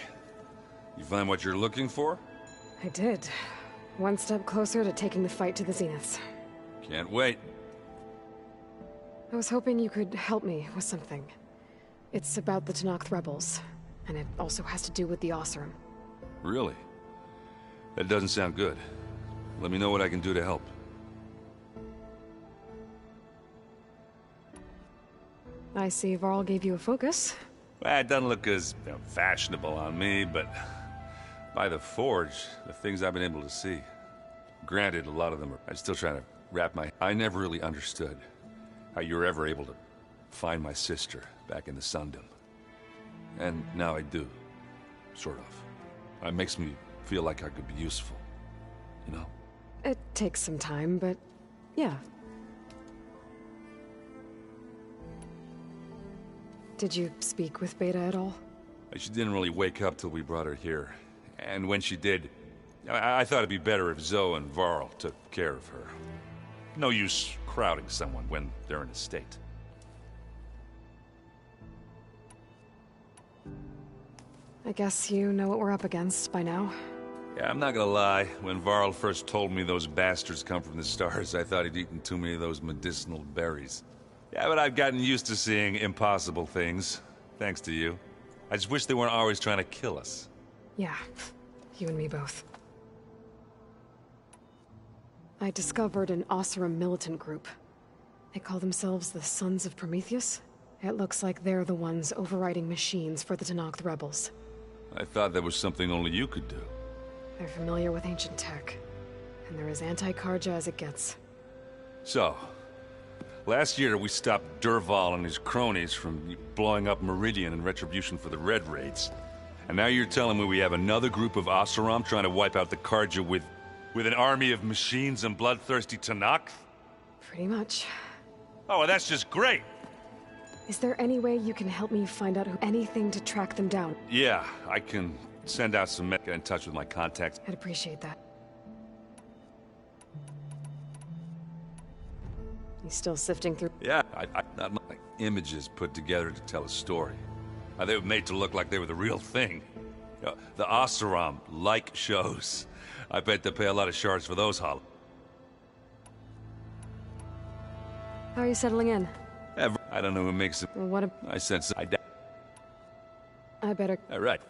S18: You find what you're looking for?
S1: I did. One step closer to taking the fight to the Zeniths.
S18: Can't wait.
S1: I was hoping you could help me with something. It's about the Tenakth rebels, and it also has to do with the Oseram.
S18: Really? That doesn't sound good. Let me know what I can do to help.
S1: I see Varl gave you a focus.
S18: Well, it doesn't look as fashionable on me, but by the Forge, the things I've been able to see. Granted, a lot of them are... I'm still trying to wrap my... I never really understood how you were ever able to find my sister back in the Sundom. And now I do. Sort of. It makes me feel like I could be useful. You know?
S1: It takes some time, but yeah. Did you speak with Beta at all?
S18: She didn't really wake up till we brought her here. And when she did, I thought it'd be better if Zoe and Varl took care of her. No use crowding someone when they're in a state.
S1: I guess you know what we're up against by now.
S18: Yeah, I'm not gonna lie. When Varl first told me those bastards come from the stars, I thought he'd eaten too many of those medicinal berries. Yeah, but I've gotten used to seeing impossible things, thanks to you. I just wish they weren't always trying to kill us.
S1: Yeah, you and me both. I discovered an Oseram militant group. They call themselves the Sons of Prometheus. It looks like they're the ones overriding machines for the Tenakth rebels.
S18: I thought that was something only you could do.
S1: They're familiar with ancient tech, and they're as anti-Karja as it gets.
S18: So, last year we stopped Dervahl and his cronies from blowing up Meridian in retribution for the Red Raids. And now you're telling me we have another group of Oseram trying to wipe out the Karja with an army of machines and bloodthirsty Tenakth?
S1: Pretty much.
S18: Oh, well, that's just great!
S1: Is there any way you can help me find out anything to track them down?
S18: Yeah, I can send out some men, get in touch with my contacts.
S1: I'd appreciate that. You still sifting through?
S18: Yeah, I not my images put together to tell a story. They were made to look like they were the real thing. The Oseram like shows. I bet they pay a lot of shards for those hollow.
S1: How are you settling in?
S18: I don't know who makes it.
S1: Well, what a...
S18: I sense
S1: I better...
S18: All right.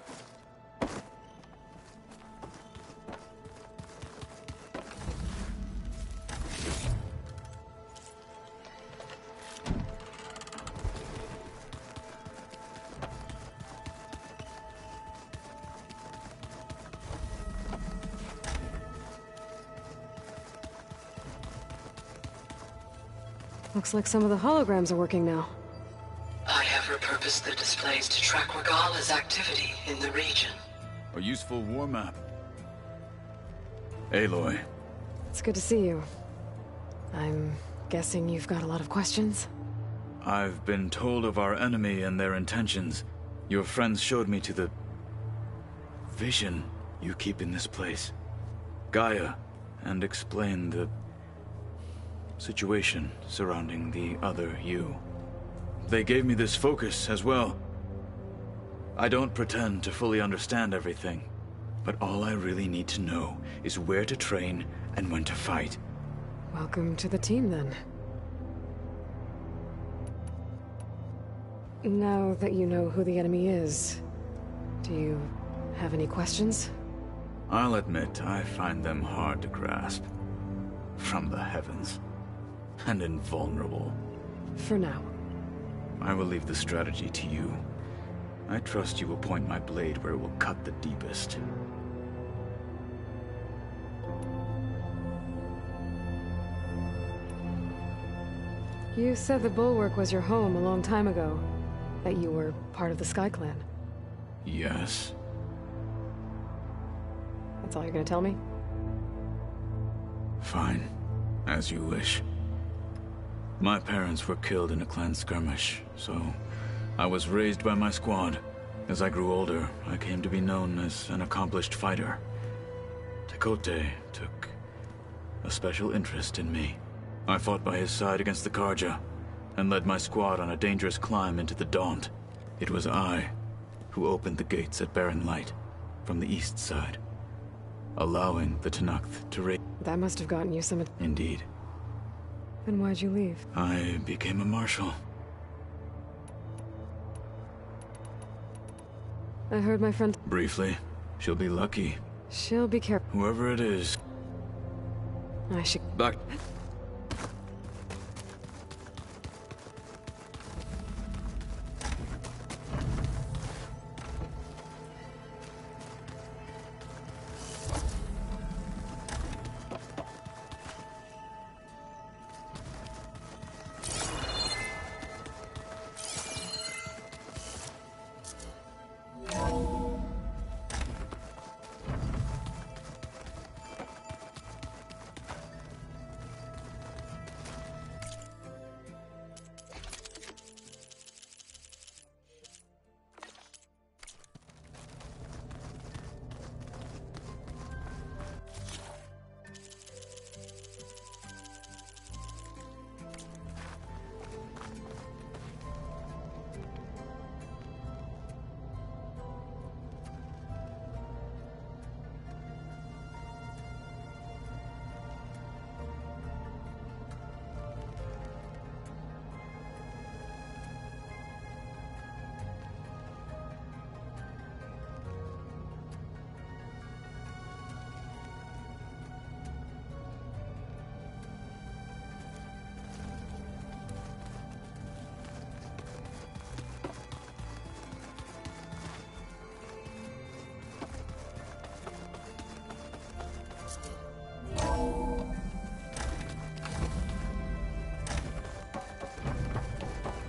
S1: Looks like some of the holograms are working now.
S20: I have repurposed the displays to track Regalla's activity in the region.
S7: A useful war map. Aloy.
S1: It's good to see you. I'm guessing you've got a lot of questions?
S7: I've been told of our enemy and their intentions. Your friends showed me to the... vision you keep in this place. Gaia, and explained the... situation surrounding the other you. They gave me this focus as well. I don't pretend to fully understand everything, but all I really need to know is where to train and when to fight.
S1: Welcome to the team, then. Now that you know who the enemy is, do you have any questions?
S7: I'll admit I find them hard to grasp. From the heavens. And invulnerable.
S1: For now.
S7: I will leave the strategy to you. I trust you will point my blade where it will cut the deepest.
S1: You said the Bulwark was your home a long time ago. That you were part of the Sky Clan.
S7: Yes.
S1: That's all you're gonna tell me?
S7: Fine. As you wish. My parents were killed in a clan skirmish, so I was raised by my squad. As I grew older, I came to be known as an accomplished fighter. Tekotteh took a special interest in me. I fought by his side against the Karja, and led my squad on a dangerous climb into the Daunt. It was I who opened the gates at Barren Light from the east side, allowing the Tenakth to raid.
S1: That must have gotten you some...
S7: Indeed.
S1: Then why'd you leave?
S7: I became a marshal.
S1: I heard my friend...
S7: Briefly, she'll be lucky.
S1: She'll be careful.
S7: Whoever it is.
S1: I should...
S7: Back.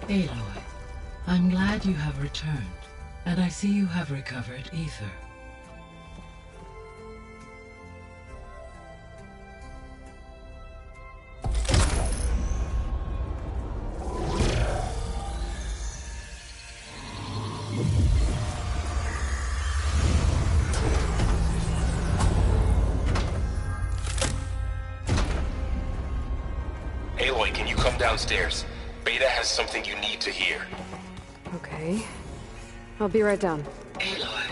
S20: Aloy, I'm glad you have returned, and I see you have recovered Ether.
S21: Aloy, can you come downstairs? Beta has something you need to hear.
S1: Okay. I'll be right down.
S20: Aloy,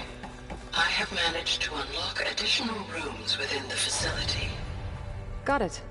S20: I have managed to unlock additional rooms within the facility.
S1: Got it.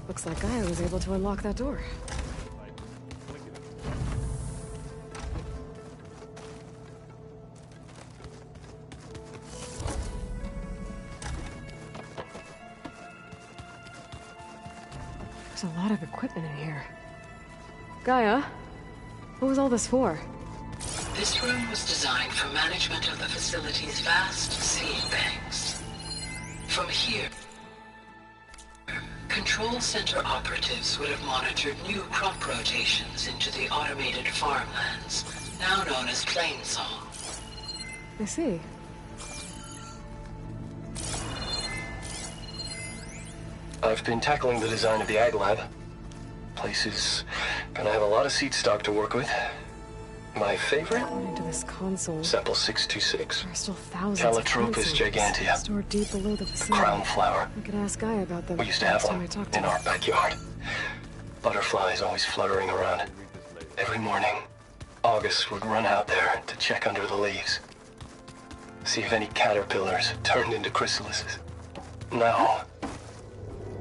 S1: Looks like Gaia was able to unlock that door. There's a lot of equipment in here. Gaia, what was all this for?
S20: This room was designed for management of the facility's vast seed banks. From here, Control Center operatives would have monitored new crop rotations into the automated farmlands, now known as Plainsong.
S1: I see.
S21: I've been tackling the design of the Ag Lab. Place is gonna have a lot of seed stock to work with. My favorite?
S1: Into this console.
S21: Sample 626.
S1: There are still thousands
S21: Calotropis
S1: of
S21: gigantea.
S1: stored deep below the
S21: The
S1: facility.
S21: crown flower.
S1: I could ask Gaia about them.
S21: We used to have
S1: last time
S21: one
S1: I talked to
S21: in
S1: her.
S21: our backyard. Butterflies always fluttering around. Every morning, August would run out there to check under the leaves. See if any caterpillars turned into chrysalises. Now,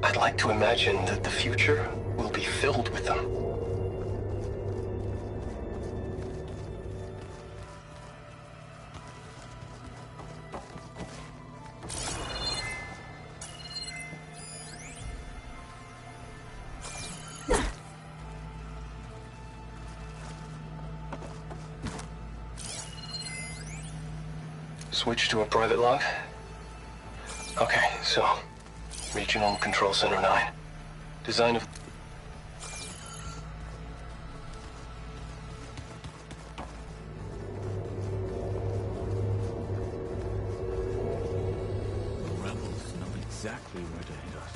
S21: I'd like to imagine that the future will be filled with them. Switch to a private log? Okay, so Regional Control Center 9. Design of...
S7: The rebels know exactly where to hit us.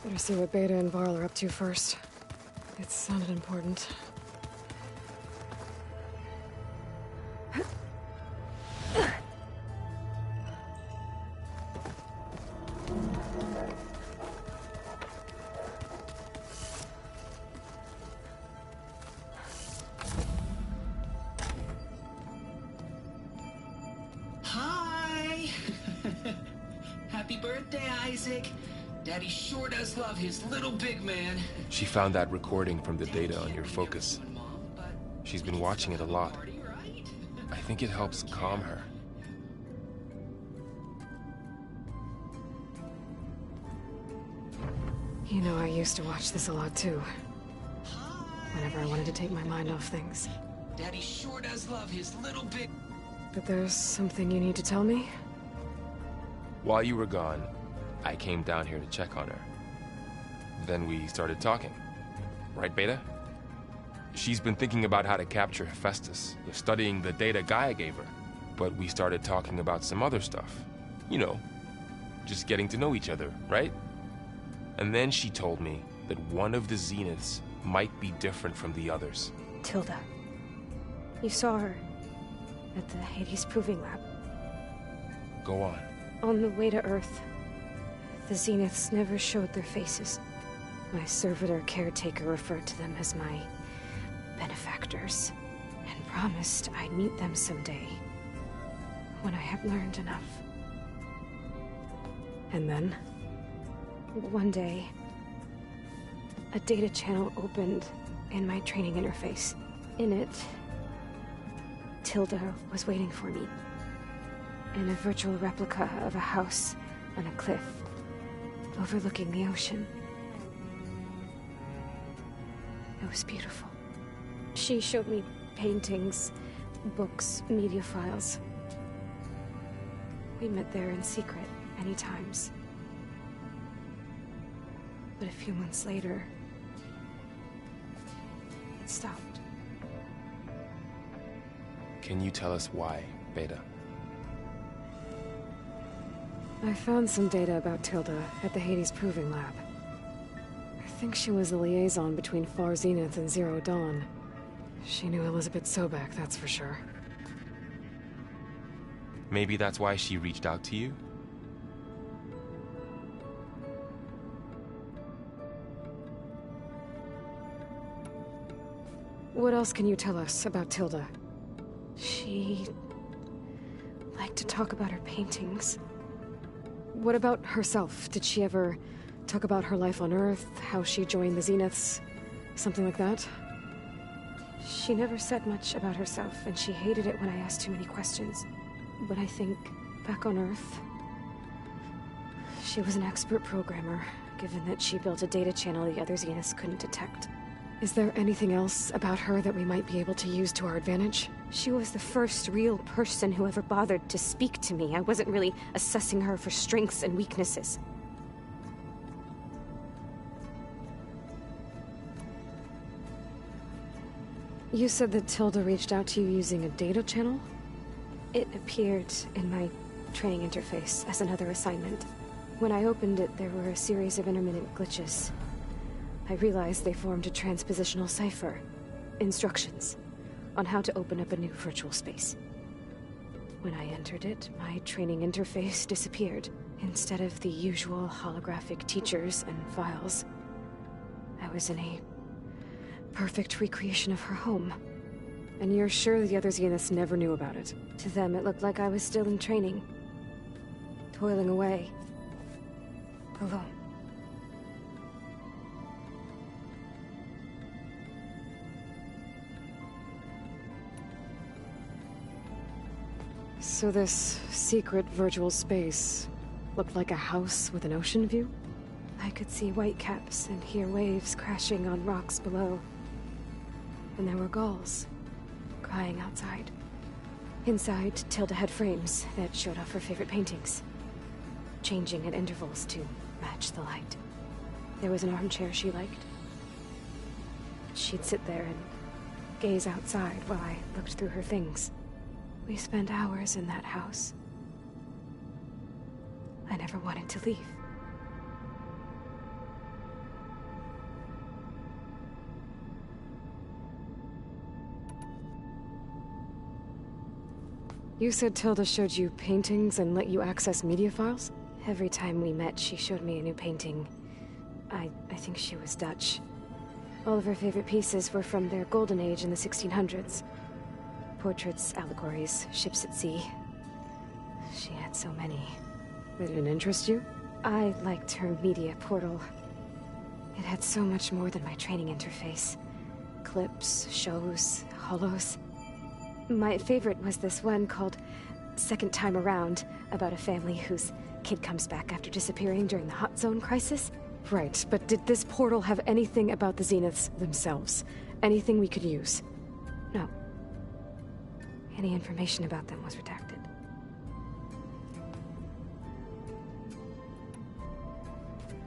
S1: Better see what Beta and Varl are up to first. It sounded important.
S5: Hi! Happy birthday, Isaac. Daddy sure does love his little big man.
S22: She found that recording from the data on your focus. She's been watching it a lot. I think it helps calm her.
S1: You know, I used to watch this a lot too. Whenever I wanted to take my mind off things.
S5: Daddy sure does love his little big...
S1: But there's something you need to tell me?
S22: While you were gone, I came down here to check on her. Then we started talking. Right, Beta? She's been thinking about how to capture Hephaestus, studying the data Gaia gave her. But we started talking about some other stuff. You know, just getting to know each other, right? And then she told me that one of the Zeniths might be different from the others.
S23: Tilda. You saw her at the Hades Proving Lab.
S22: Go on.
S23: On the way to Earth, the Zeniths never showed their faces. My servitor caretaker referred to them as my benefactors, and promised I'd meet them someday, when I had learned enough.
S1: And then?
S23: One day, a data channel opened in my training interface. In it, Tilda was waiting for me, in a virtual replica of a house on a cliff, overlooking the ocean. It was beautiful. She showed me paintings, books, media files. We met there in secret many times. But a few months later, it stopped.
S22: Can you tell us why, Beta?
S1: I found some data about Tilda at the Hades Proving Lab. I think she was a liaison between Far Zenith and Zero Dawn. She knew Elizabeth Sobek, that's for sure.
S22: Maybe that's why she reached out to you?
S1: What else can you tell us about Tilda?
S23: She liked to talk about her paintings.
S1: What about herself? Did she ever talk about her life on Earth, how she joined the Zeniths, something like that?
S23: She never said much about herself, and she hated it when I asked too many questions. But I think, back on Earth, she was an expert programmer, given that she built a data channel the other Zeniths couldn't detect.
S1: Is there anything else about her that we might be able to use to our advantage?
S23: She was the first real person who ever bothered to speak to me. I wasn't really assessing her for strengths and weaknesses.
S1: You said that Tilda reached out to you using a data channel?
S23: It appeared in my training interface as another assignment. When I opened it, there were a series of intermittent glitches. I realized they formed a transpositional cipher. Instructions on how to open up a new virtual space. When I entered it, my training interface disappeared. Instead of the usual holographic teachers and files, I was in a perfect recreation of her home.
S1: And you're sure the other Zeniths never knew about it?
S23: To them, it looked like I was still in training. Toiling away. Alone.
S1: So this secret virtual space looked like a house with an ocean view?
S23: I could see whitecaps and hear waves crashing on rocks below. And there were gulls crying outside. Inside, Tilda had frames that showed off her favorite paintings, changing at intervals to match the light. There was an armchair she liked. She'd sit there and gaze outside while I looked through her things. We spent hours in that house. I never wanted to leave.
S1: You said Tilda showed you paintings and let you access media files?
S23: Every time we met, she showed me a new painting. I think she was Dutch. All of her favorite pieces were from their golden age in the 1600s. Portraits, allegories, ships at sea. She had so many.
S1: They didn't interest you?
S23: I liked her media portal. It had so much more than my training interface. Clips, shows, holos. My favorite was this one called Second Time Around, about a family whose kid comes back after disappearing during the Hot Zone crisis.
S1: Right, but did this portal have anything about the Zeniths themselves? Anything we could use?
S23: No. Any information about them was redacted.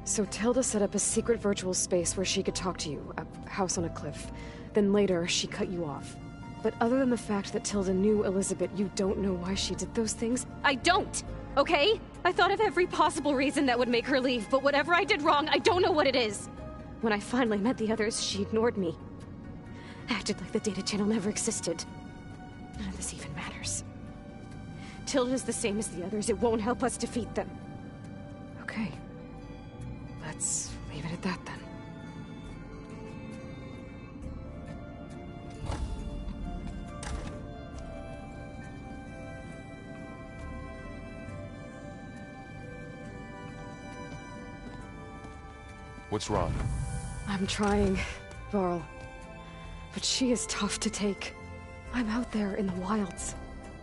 S1: So Tilda set up a secret virtual space where she could talk to you, a house on a cliff. Then later, she cut you off. But other than the fact that Tilda knew Elizabeth, you don't know why she did those things?
S23: I don't! Okay? I thought of every possible reason that would make her leave, but whatever I did wrong, I don't know what it is. When I finally met the others, she ignored me. Acted like the data channel never existed. None of this even matters. Tilda's the same as the others. It won't help us defeat them.
S1: Okay. Let's leave it at that then.
S22: What's wrong?
S1: I'm trying, Varl. But she is tough to take. I'm out there in the wilds,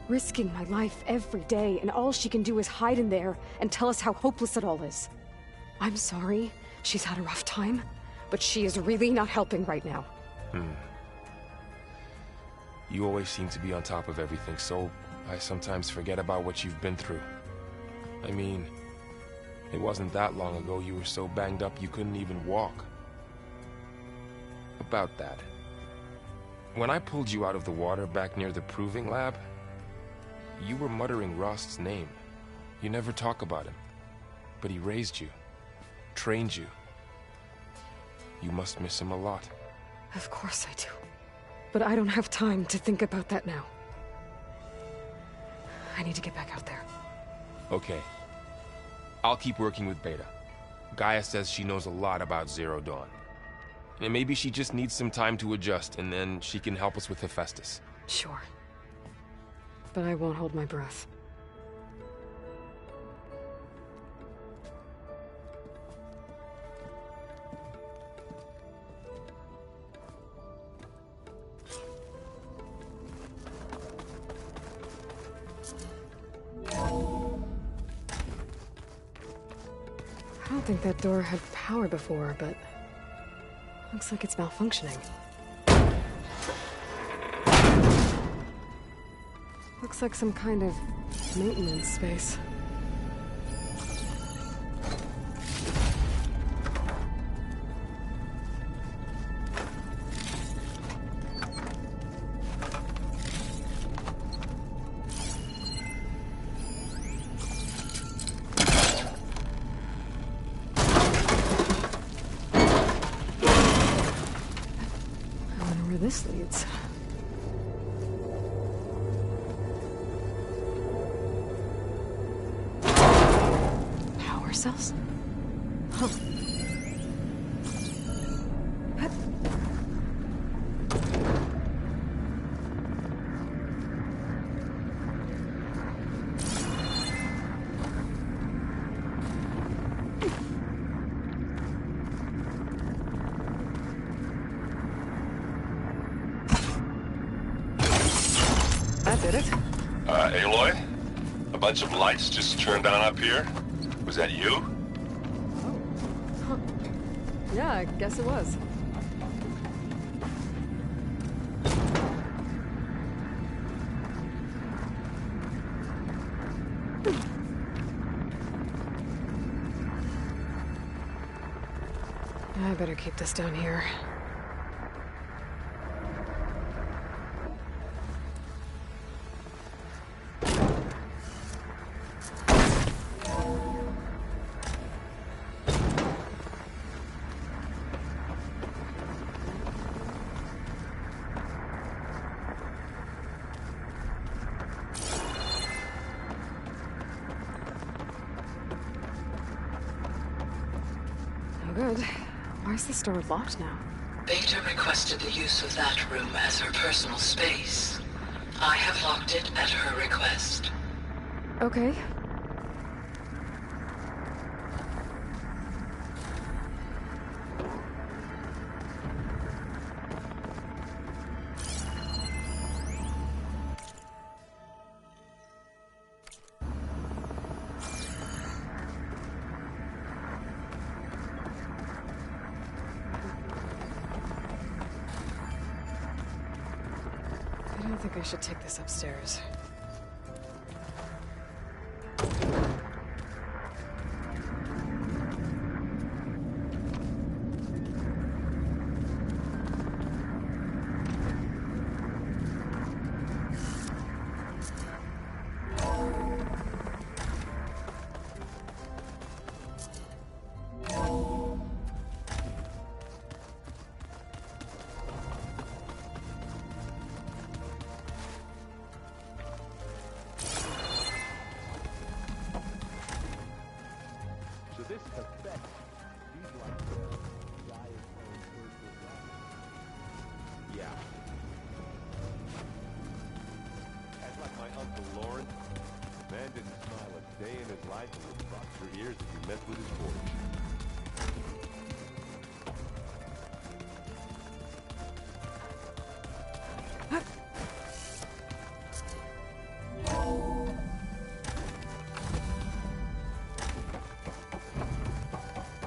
S1: risking my life every day, and all she can do is hide in there and tell us how hopeless it all is. I'm sorry, she's had a rough time, but she is really not helping right now.
S22: You always seem to be on top of everything, so I sometimes forget about what you've been through. I mean, it wasn't that long ago you were so banged up you couldn't even walk. About that. When I pulled you out of the water back near the proving lab, you were muttering Rost's name. You never talk about him. But he raised you, trained you. You must miss him a lot.
S1: Of course I do. But I don't have time to think about that now. I need to get back out there.
S22: Okay. I'll keep working with Beta. Gaia says she knows a lot about Zero Dawn. And maybe she just needs some time to adjust, and then she can help us with Hephaestus.
S1: Sure. But I won't hold my breath. I don't think that door had power before, but looks like it's malfunctioning. Looks like some kind of maintenance space. This leads. Power cells? Huh. That did it.
S18: Aloy? A bunch of lights just turned on up here? Was that you?
S1: Huh. Yeah, I guess it was. I better keep this down here. Oh, good. Why is this door locked now?
S20: Beta requested the use of that room as her personal space. I have locked it at her request.
S1: Okay. I don't think I should take this upstairs.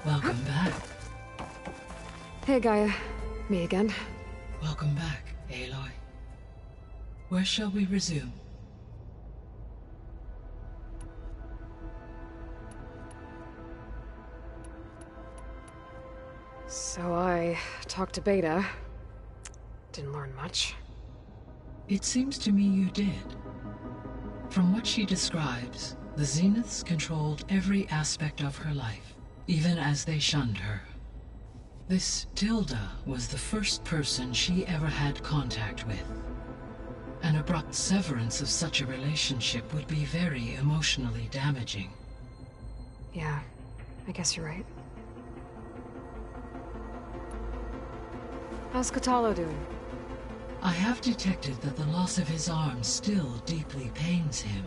S20: Welcome back.
S1: Hey, Gaia. Me again.
S20: Welcome back, Aloy. Where shall we resume?
S1: So I talked to Beta. Didn't learn much.
S20: It seems to me you did. From what she describes, the Zeniths controlled every aspect of her life, even as they shunned her. This Tilda was the first person she ever had contact with. An abrupt severance of such a relationship would be very emotionally damaging.
S1: Yeah, I guess you're right. How's Kotallo doing?
S20: I have detected that the loss of his arm still deeply pains him.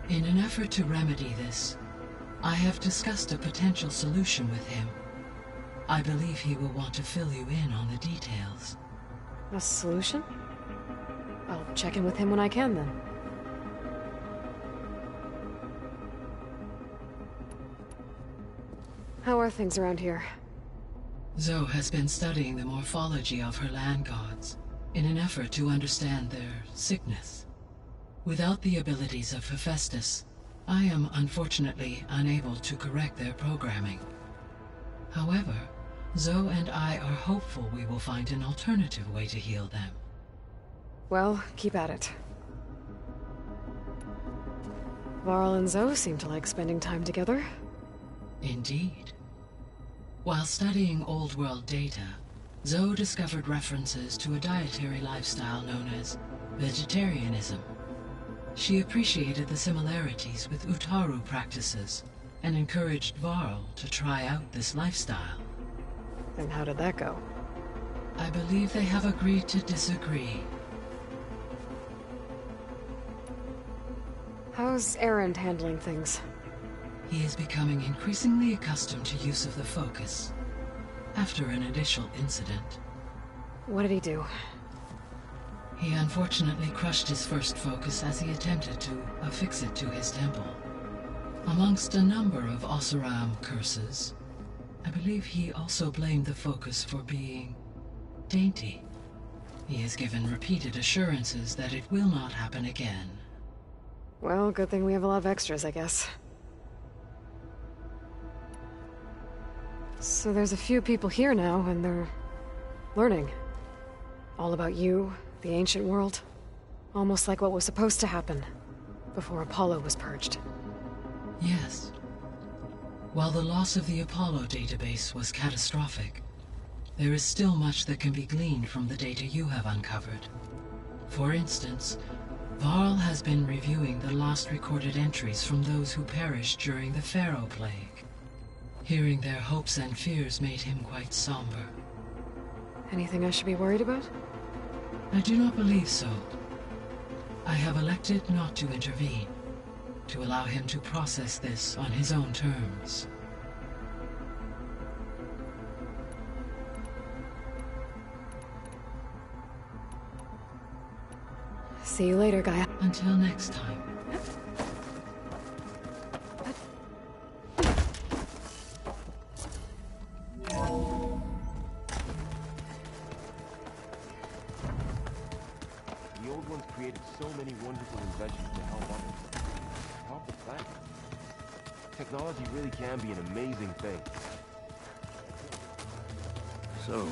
S20: In an effort to remedy this, I have discussed a potential solution with him. I believe he will want to fill you in on the details.
S1: A solution? I'll check in with him when I can, then. How are things around here?
S20: Zoe has been studying the morphology of her land gods in an effort to understand their sickness. Without the abilities of Hephaestus, I am unfortunately unable to correct their programming. However, Zoe and I are hopeful we will find an alternative way to heal them.
S1: Well, keep at it. Varl and Zoe seem to like spending time together.
S20: Indeed. While studying Old World data, Zoe discovered references to a dietary lifestyle known as vegetarianism. She appreciated the similarities with Utaru practices and encouraged Varl to try out this lifestyle.
S1: And how did that go?
S20: I believe they have agreed to disagree.
S1: How's Erend handling things?
S20: He is becoming increasingly accustomed to use of the focus, after an initial incident.
S1: What did he do?
S20: He unfortunately crushed his first focus as he attempted to affix it to his temple. Amongst a number of Oseram curses, I believe he also blamed the focus for being dainty. He has given repeated assurances that it will not happen again.
S1: Well, good thing we have a lot of extras, I guess. So there's a few people here now, and they're learning. All about you, the ancient world. Almost like what was supposed to happen before Apollo was purged.
S20: Yes. While the loss of the Apollo database was catastrophic, there is still much that can be gleaned from the data you have uncovered. For instance, Varl has been reviewing the last recorded entries from those who perished during the Pharaoh Plague. Hearing their hopes and fears made him quite somber.
S1: Anything I should be worried about?
S20: I do not believe so. I have elected not to intervene, to allow him to process this on his own terms.
S1: See you later, Gaia.
S20: Until next time.
S6: The old ones created so many wonderful inventions to help others. Help the planet. Technology really can be an amazing thing.
S7: So,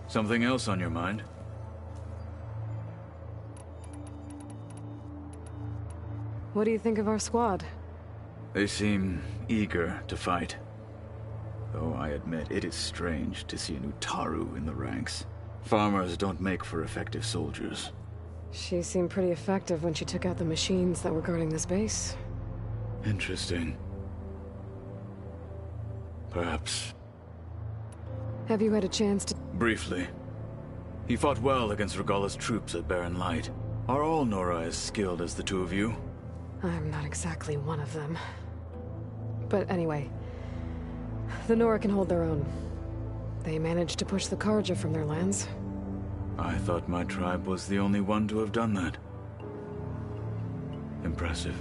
S7: something else on your mind?
S1: What do you think of our squad?
S7: They seem eager to fight. Though I admit it is strange to see a new Taru in the ranks. Farmers don't make for effective soldiers.
S1: She seemed pretty effective when she took out the machines that were guarding this base.
S7: Interesting. Perhaps.
S1: Have you had a chance to...
S7: Briefly. He fought well against Regalla's troops at Barren Light. Are all Nora as skilled as the two of you?
S1: I'm not exactly one of them. But anyway, the Nora can hold their own. They managed to push the Karja from their lands.
S7: I thought my tribe was the only one to have done that. Impressive.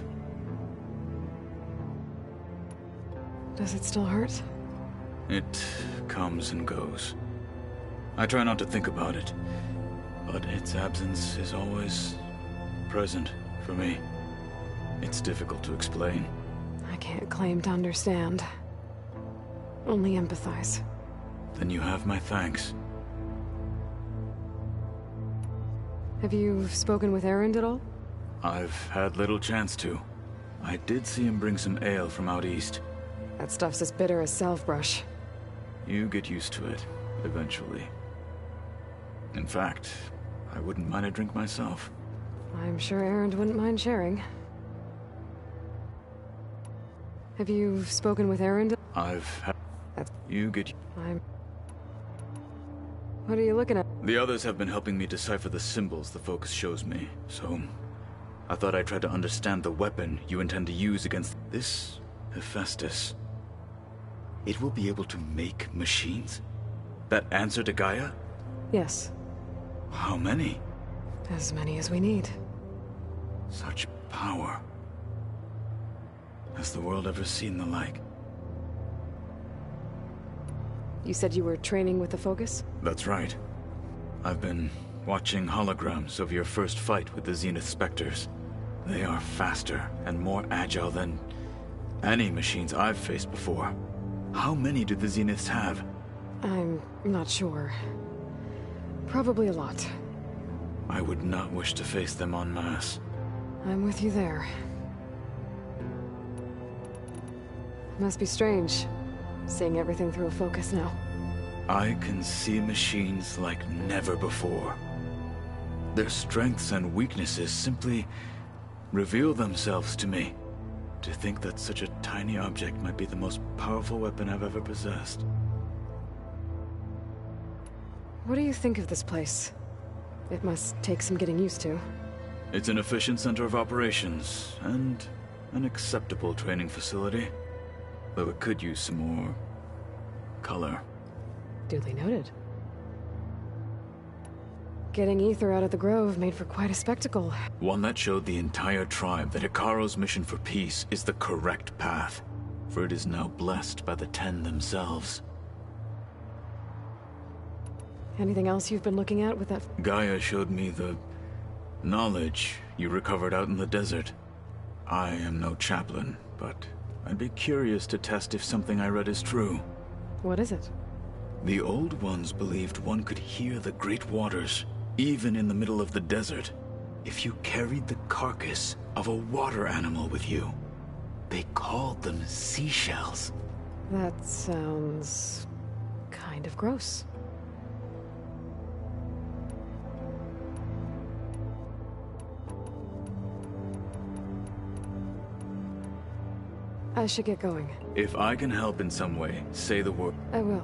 S1: Does it still hurt?
S7: It comes and goes. I try not to think about it, but its absence is always present for me. It's difficult to explain.
S1: I can't claim to understand. Only empathize.
S7: Then you have my thanks.
S1: Have you spoken with Erend at all?
S7: I've had little chance to. I did see him bring some ale from out east.
S1: That stuff's as bitter as salve-brush.
S7: You get used to it, eventually. In fact, I wouldn't mind a drink myself.
S1: I'm sure Erend wouldn't mind sharing. Have you spoken with Erend?
S7: I've had... You get...
S1: What are you looking at?
S7: The others have been helping me decipher the symbols the focus shows me, so... I thought I'd try to understand the weapon you intend to use against this Hephaestus. It will be able to make machines? That answer to Gaia?
S1: Yes.
S7: How many?
S1: As many as we need.
S7: Such power. Has the world ever seen the like?
S1: You said you were training with the Focus?
S7: That's right. I've been watching holograms of your first fight with the Zenith Spectres. They are faster and more agile than any machines I've faced before. How many do the Zeniths have?
S1: I'm not sure. Probably a lot.
S7: I would not wish to face them en masse.
S1: I'm with you there. Must be strange, seeing everything through a focus now.
S7: I can see machines like never before. Their strengths and weaknesses simply reveal themselves to me. To think that such a tiny object might be the most powerful weapon I've ever possessed.
S1: What do you think of this place? It must take some getting used to.
S7: It's an efficient center of operations, and an acceptable training facility. Though it could use some more... color.
S1: Duly noted. Getting ether out of the Grove made for quite a spectacle.
S7: One that showed the entire tribe that Hekarro's mission for peace is the correct path, for it is now blessed by the Ten themselves.
S1: Anything else you've been looking at with that?
S7: Gaia showed me the knowledge you recovered out in the desert. I am no chaplain, but I'd be curious to test if something I read is true.
S1: What is it?
S7: The Old Ones believed one could hear the great waters, even in the middle of the desert, if you carried the carcass of a water animal with you. They called them seashells.
S1: That sounds kind of gross. I should get going.
S7: If I can help in some way, say the word.
S1: I will.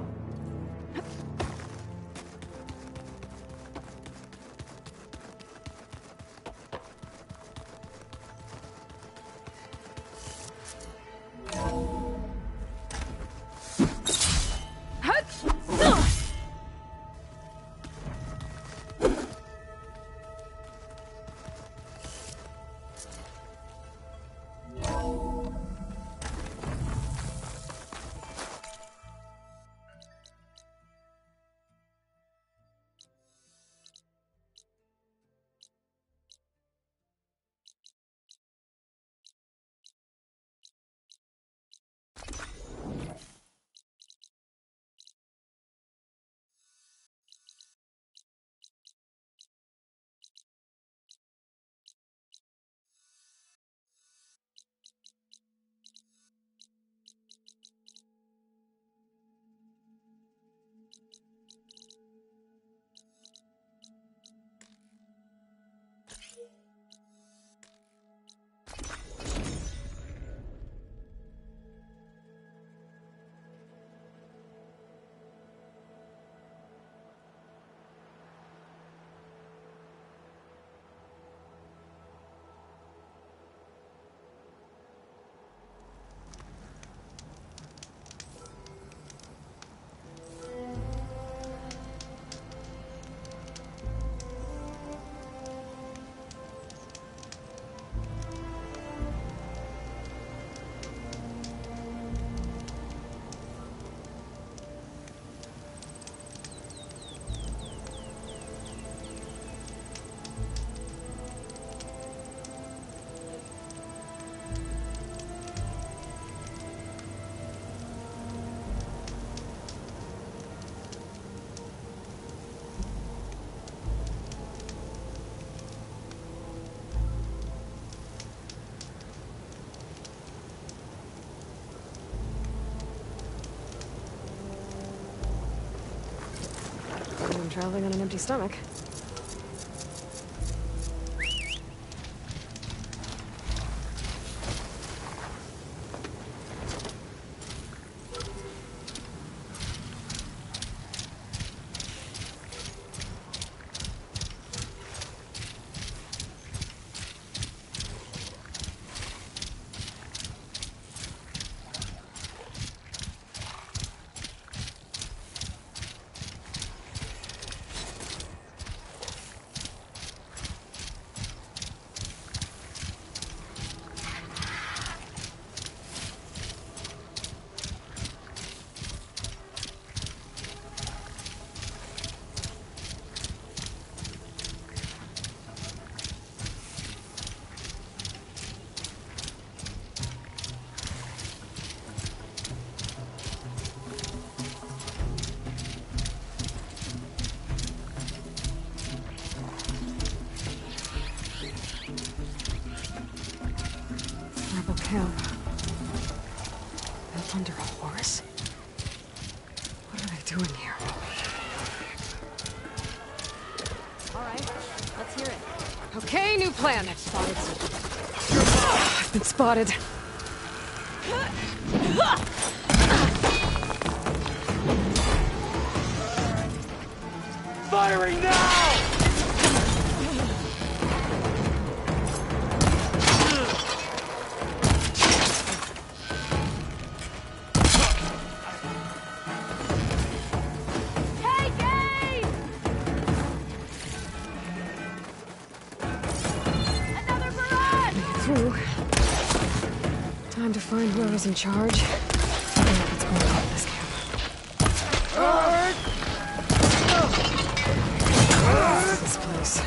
S1: I'm traveling on an empty stomach. Camp. Built under a horse? What are they doing here?
S17: All right, let's hear it.
S1: Okay, new plan. I've spotted something. I've been spotted.
S11: Firing now!
S1: Time to find whoever's in charge. Figure out what's going on with this camp. This place.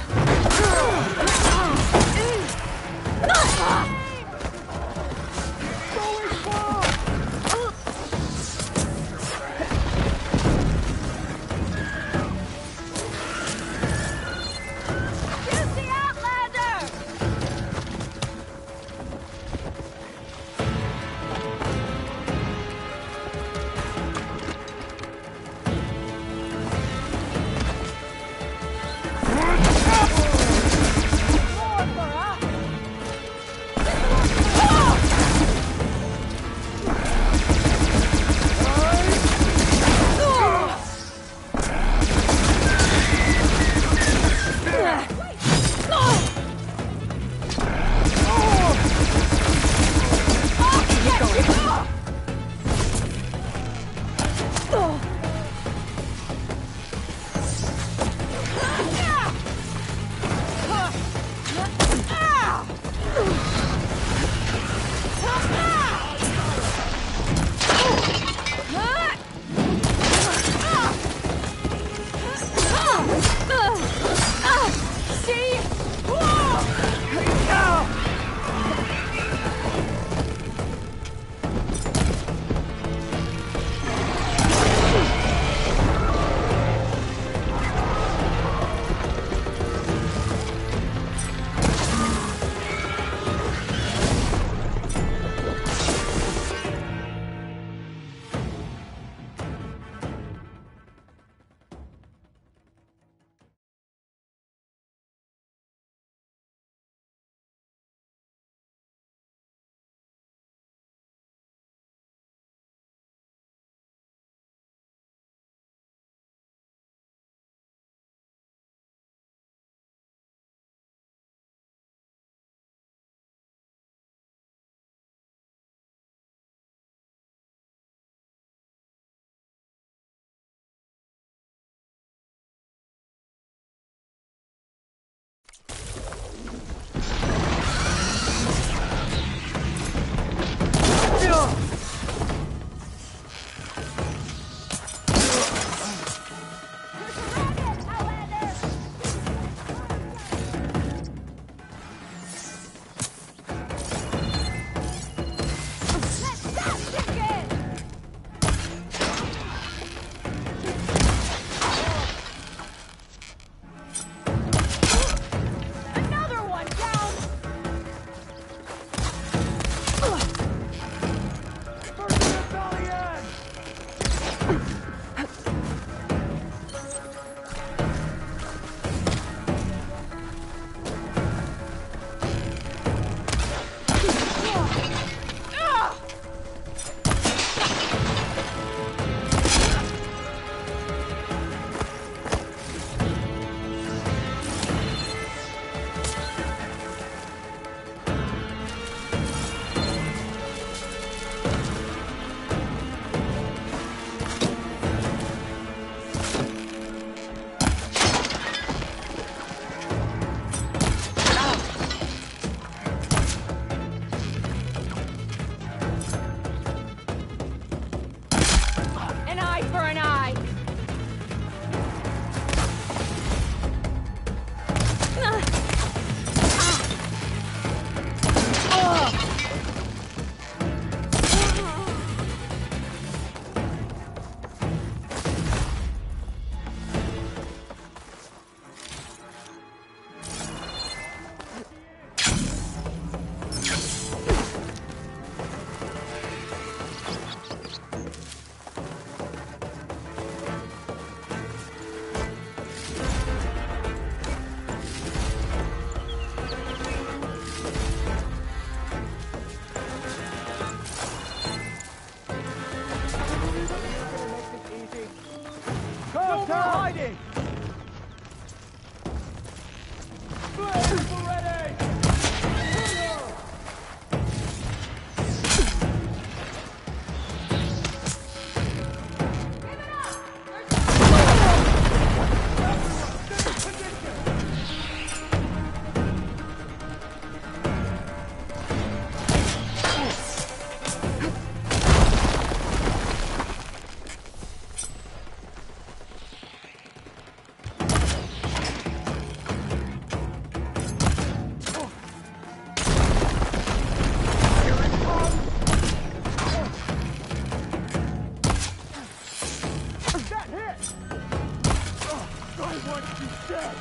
S6: I want you dead!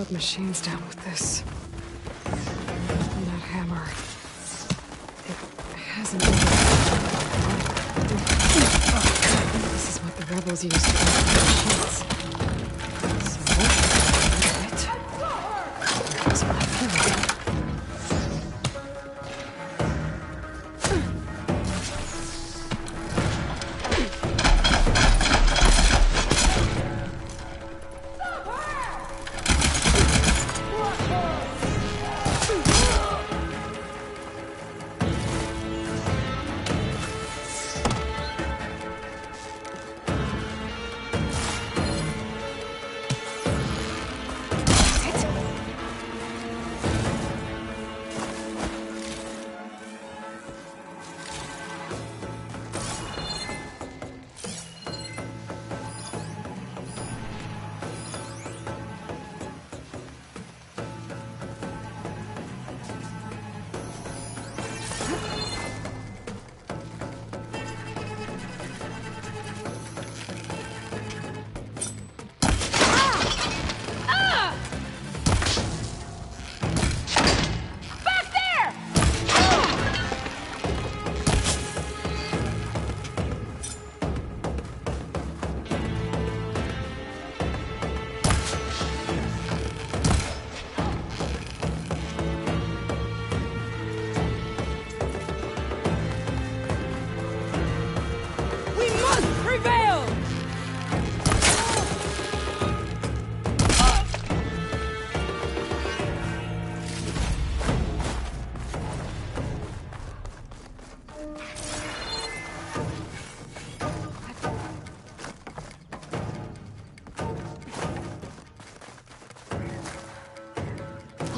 S1: Machine's down with this. And that hammer. It hasn't been... This is what the rebels used to open the machines. So, right? That's what I feel.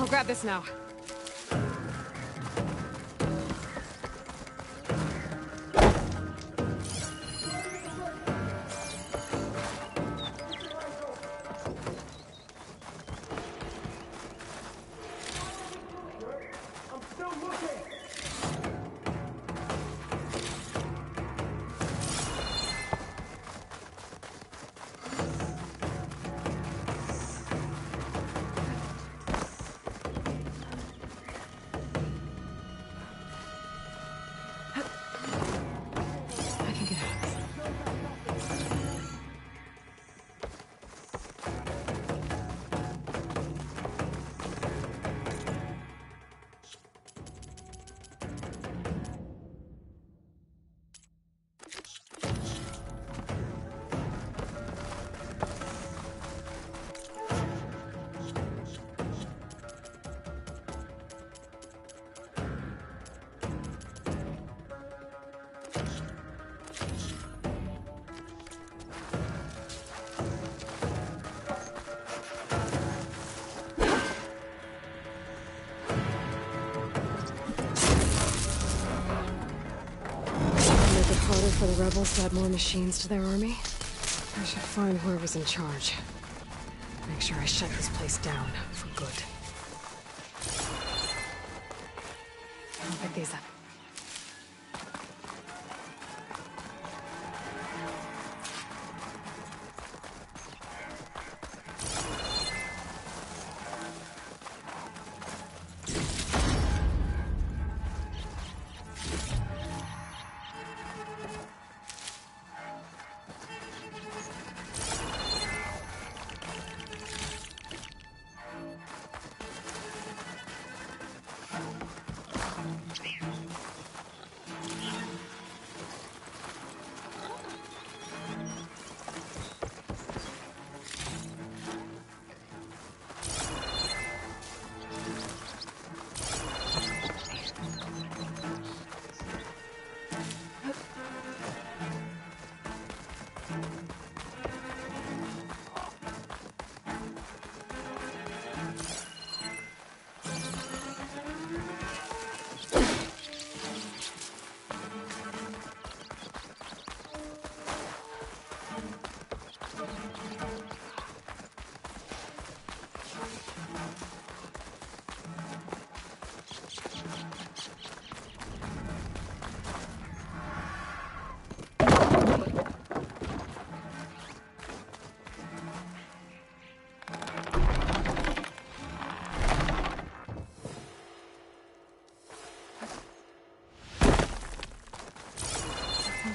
S1: grab this now. For the rebels to add more machines to their army? I should find whoever's in charge. Make sure I shut this place down for good. I'll pick these up.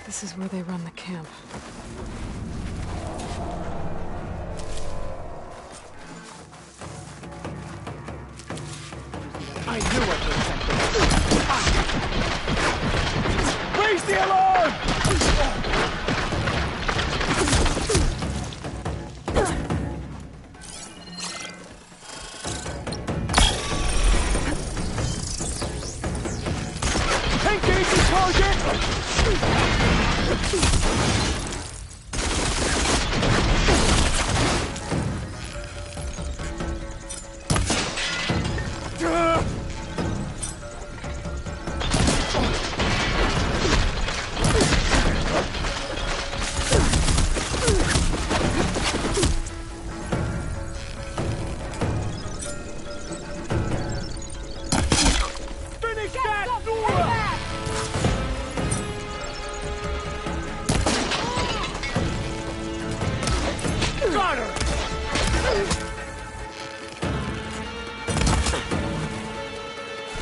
S1: This is where they run the camp.
S8: I knew what was happening. Raise the alarm! Engage the target!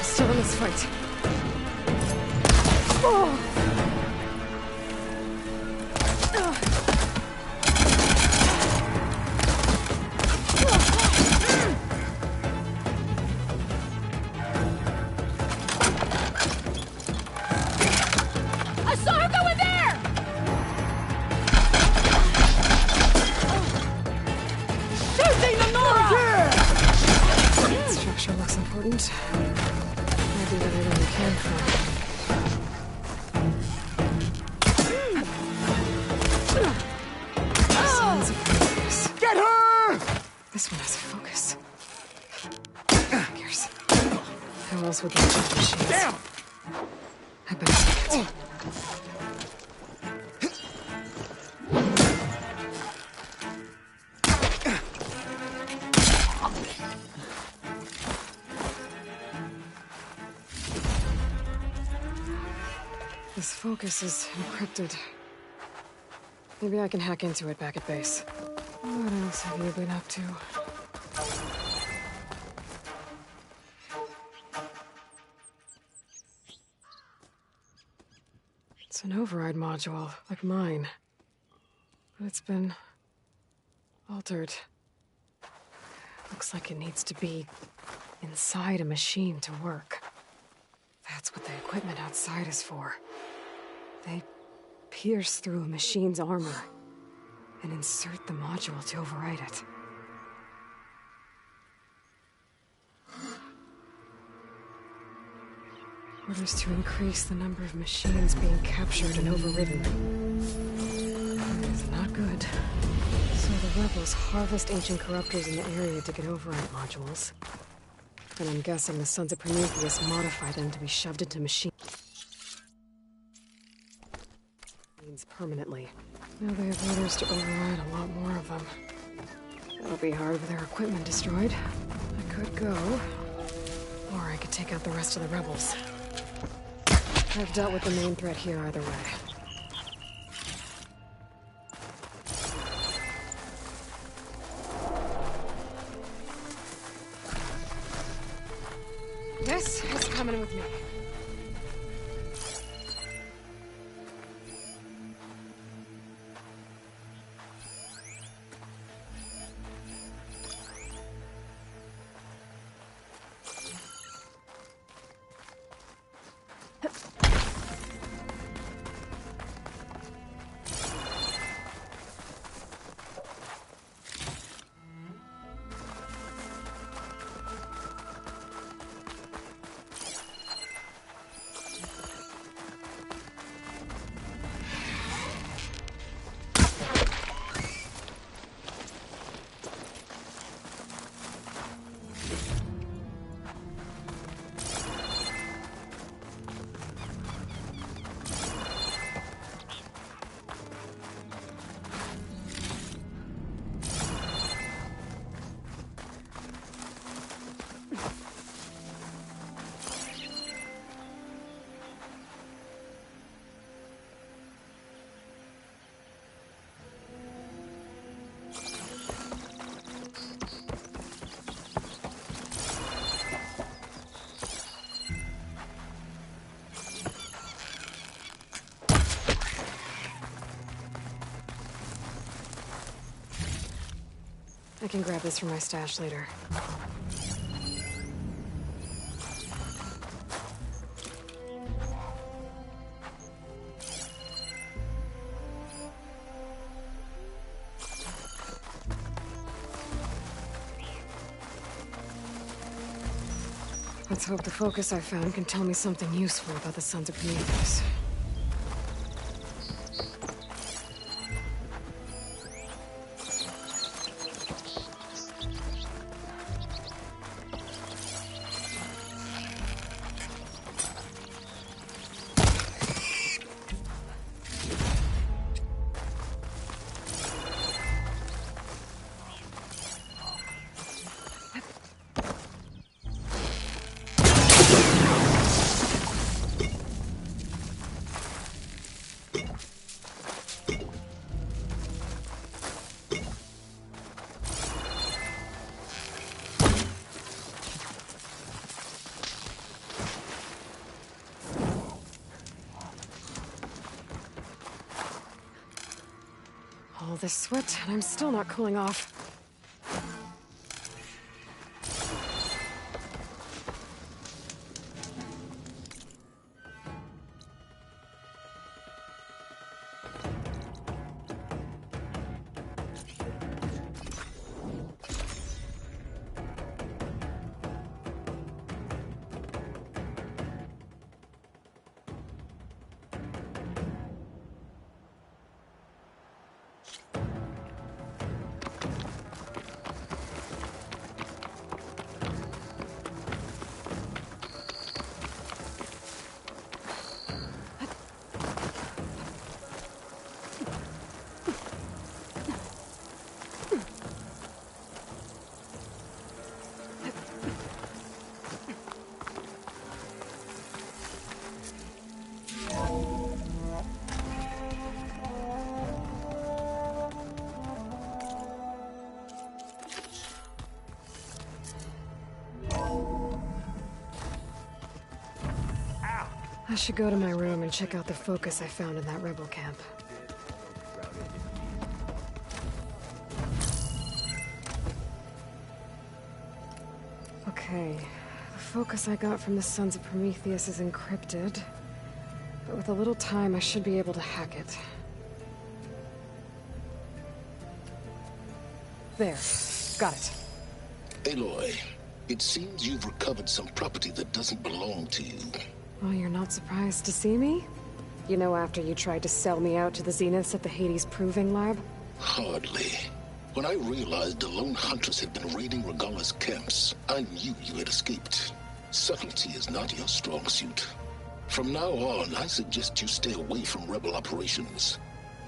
S1: Still in this fight. Oh.
S2: I saw her go in there! Shooting the Nora!
S1: That structure looks important. Maybe that I really can find. Signs of focus.
S8: Get her!
S1: This one has a focus. You're What else would they do machines?
S8: Damn!
S1: I better take it. This focus is encrypted. Maybe I can hack into it back at base. What else have you been up to? It's an override module, like mine. But it's been altered. Looks like it needs to be inside a machine to work. That's what the equipment outside is for. They pierce through a machine's armor and insert the module to override it. Orders to increase the number of machines being captured and overridden. That is not good. So the rebels harvest ancient corruptors in the area to get override modules. And I'm guessing the Sons of Prometheus modify them to be shoved into machines permanently. Now they have orders to override a lot more of them. It'll be hard with their equipment destroyed. I could go, or I could take out the rest of the rebels. I've dealt with the main threat here either way. This is coming with me. I can grab this from my stash later. Let's hope the focus I found can tell me something useful about the Sons of Prometheus. All this sweat, and I'm still not cooling off. I should go to my room and check out the focus I found in that rebel camp. Okay, the focus I got from the Sons of Prometheus is encrypted, but with a little time I should be able to hack it. There, got it.
S10: Aloy, it seems you've recovered some property that doesn't belong to you.
S1: Well, you're not surprised to see me? You know, after you tried to sell me out to the Zeniths at the Hades Proving Lab?
S10: Hardly. When I realized the lone huntress had been raiding Regalla's camps, I knew you had escaped. Subtlety is not your strong suit. From now on, I suggest you stay away from rebel operations.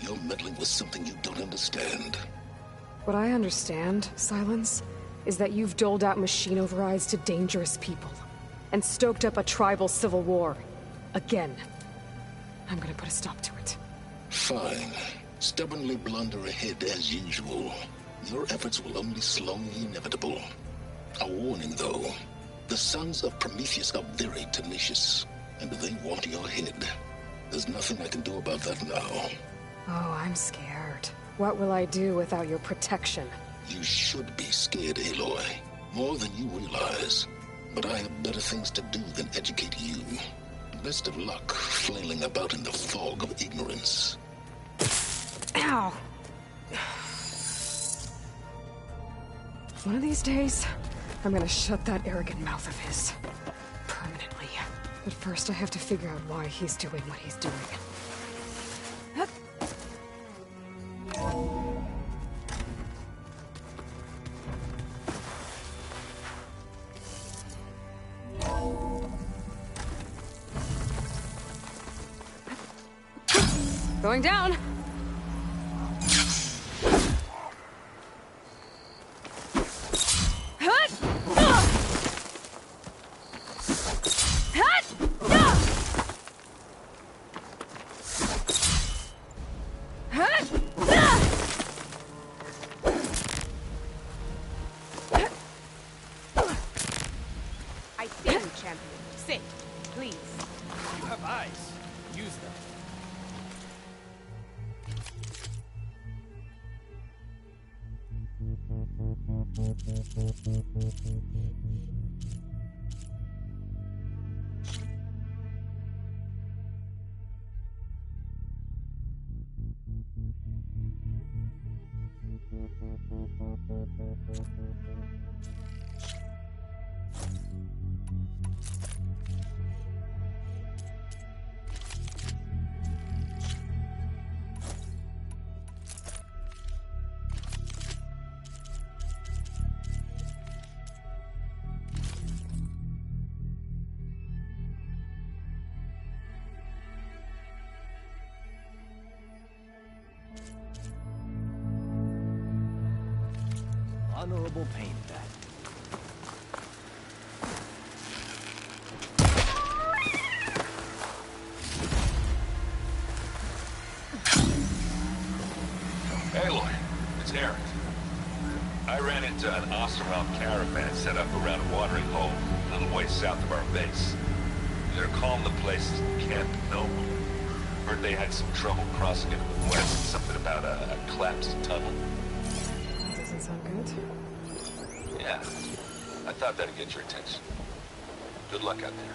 S10: You're meddling with something you don't understand.
S1: What I understand, Silence, is that you've doled out machine overrides to dangerous people. And stoked up a tribal civil war. Again. I'm gonna put a stop to it.
S10: Fine. Stubbornly blunder ahead as usual. Your efforts will only slow the inevitable. A warning, though. The Sons of Prometheus are very tenacious, and they want your head. There's nothing I can do about that now.
S1: Oh, I'm scared. What will I do without your protection?
S10: You should be scared, Aloy. More than you realize. But I have better things to do than educate you. Best of luck flailing about in the fog of ignorance.
S1: Ow! One of these days, I'm gonna shut that arrogant mouth of his. Permanently. But first I have to figure out why he's doing what he's doing. Going down!
S12: I see you, champion. Sit, please.
S8: You have eyes. Use them. Honorable pain that.
S18: Aloy, it's Eric. I ran into an Oseram caravan set up around a watering hole a little way south of our base. They're calling the place Camp Noble. Heard they had some trouble crossing into the west, something about a collapsed tunnel.
S1: Doesn't sound good.
S18: Yeah, I thought that'd get your attention. Good luck out there.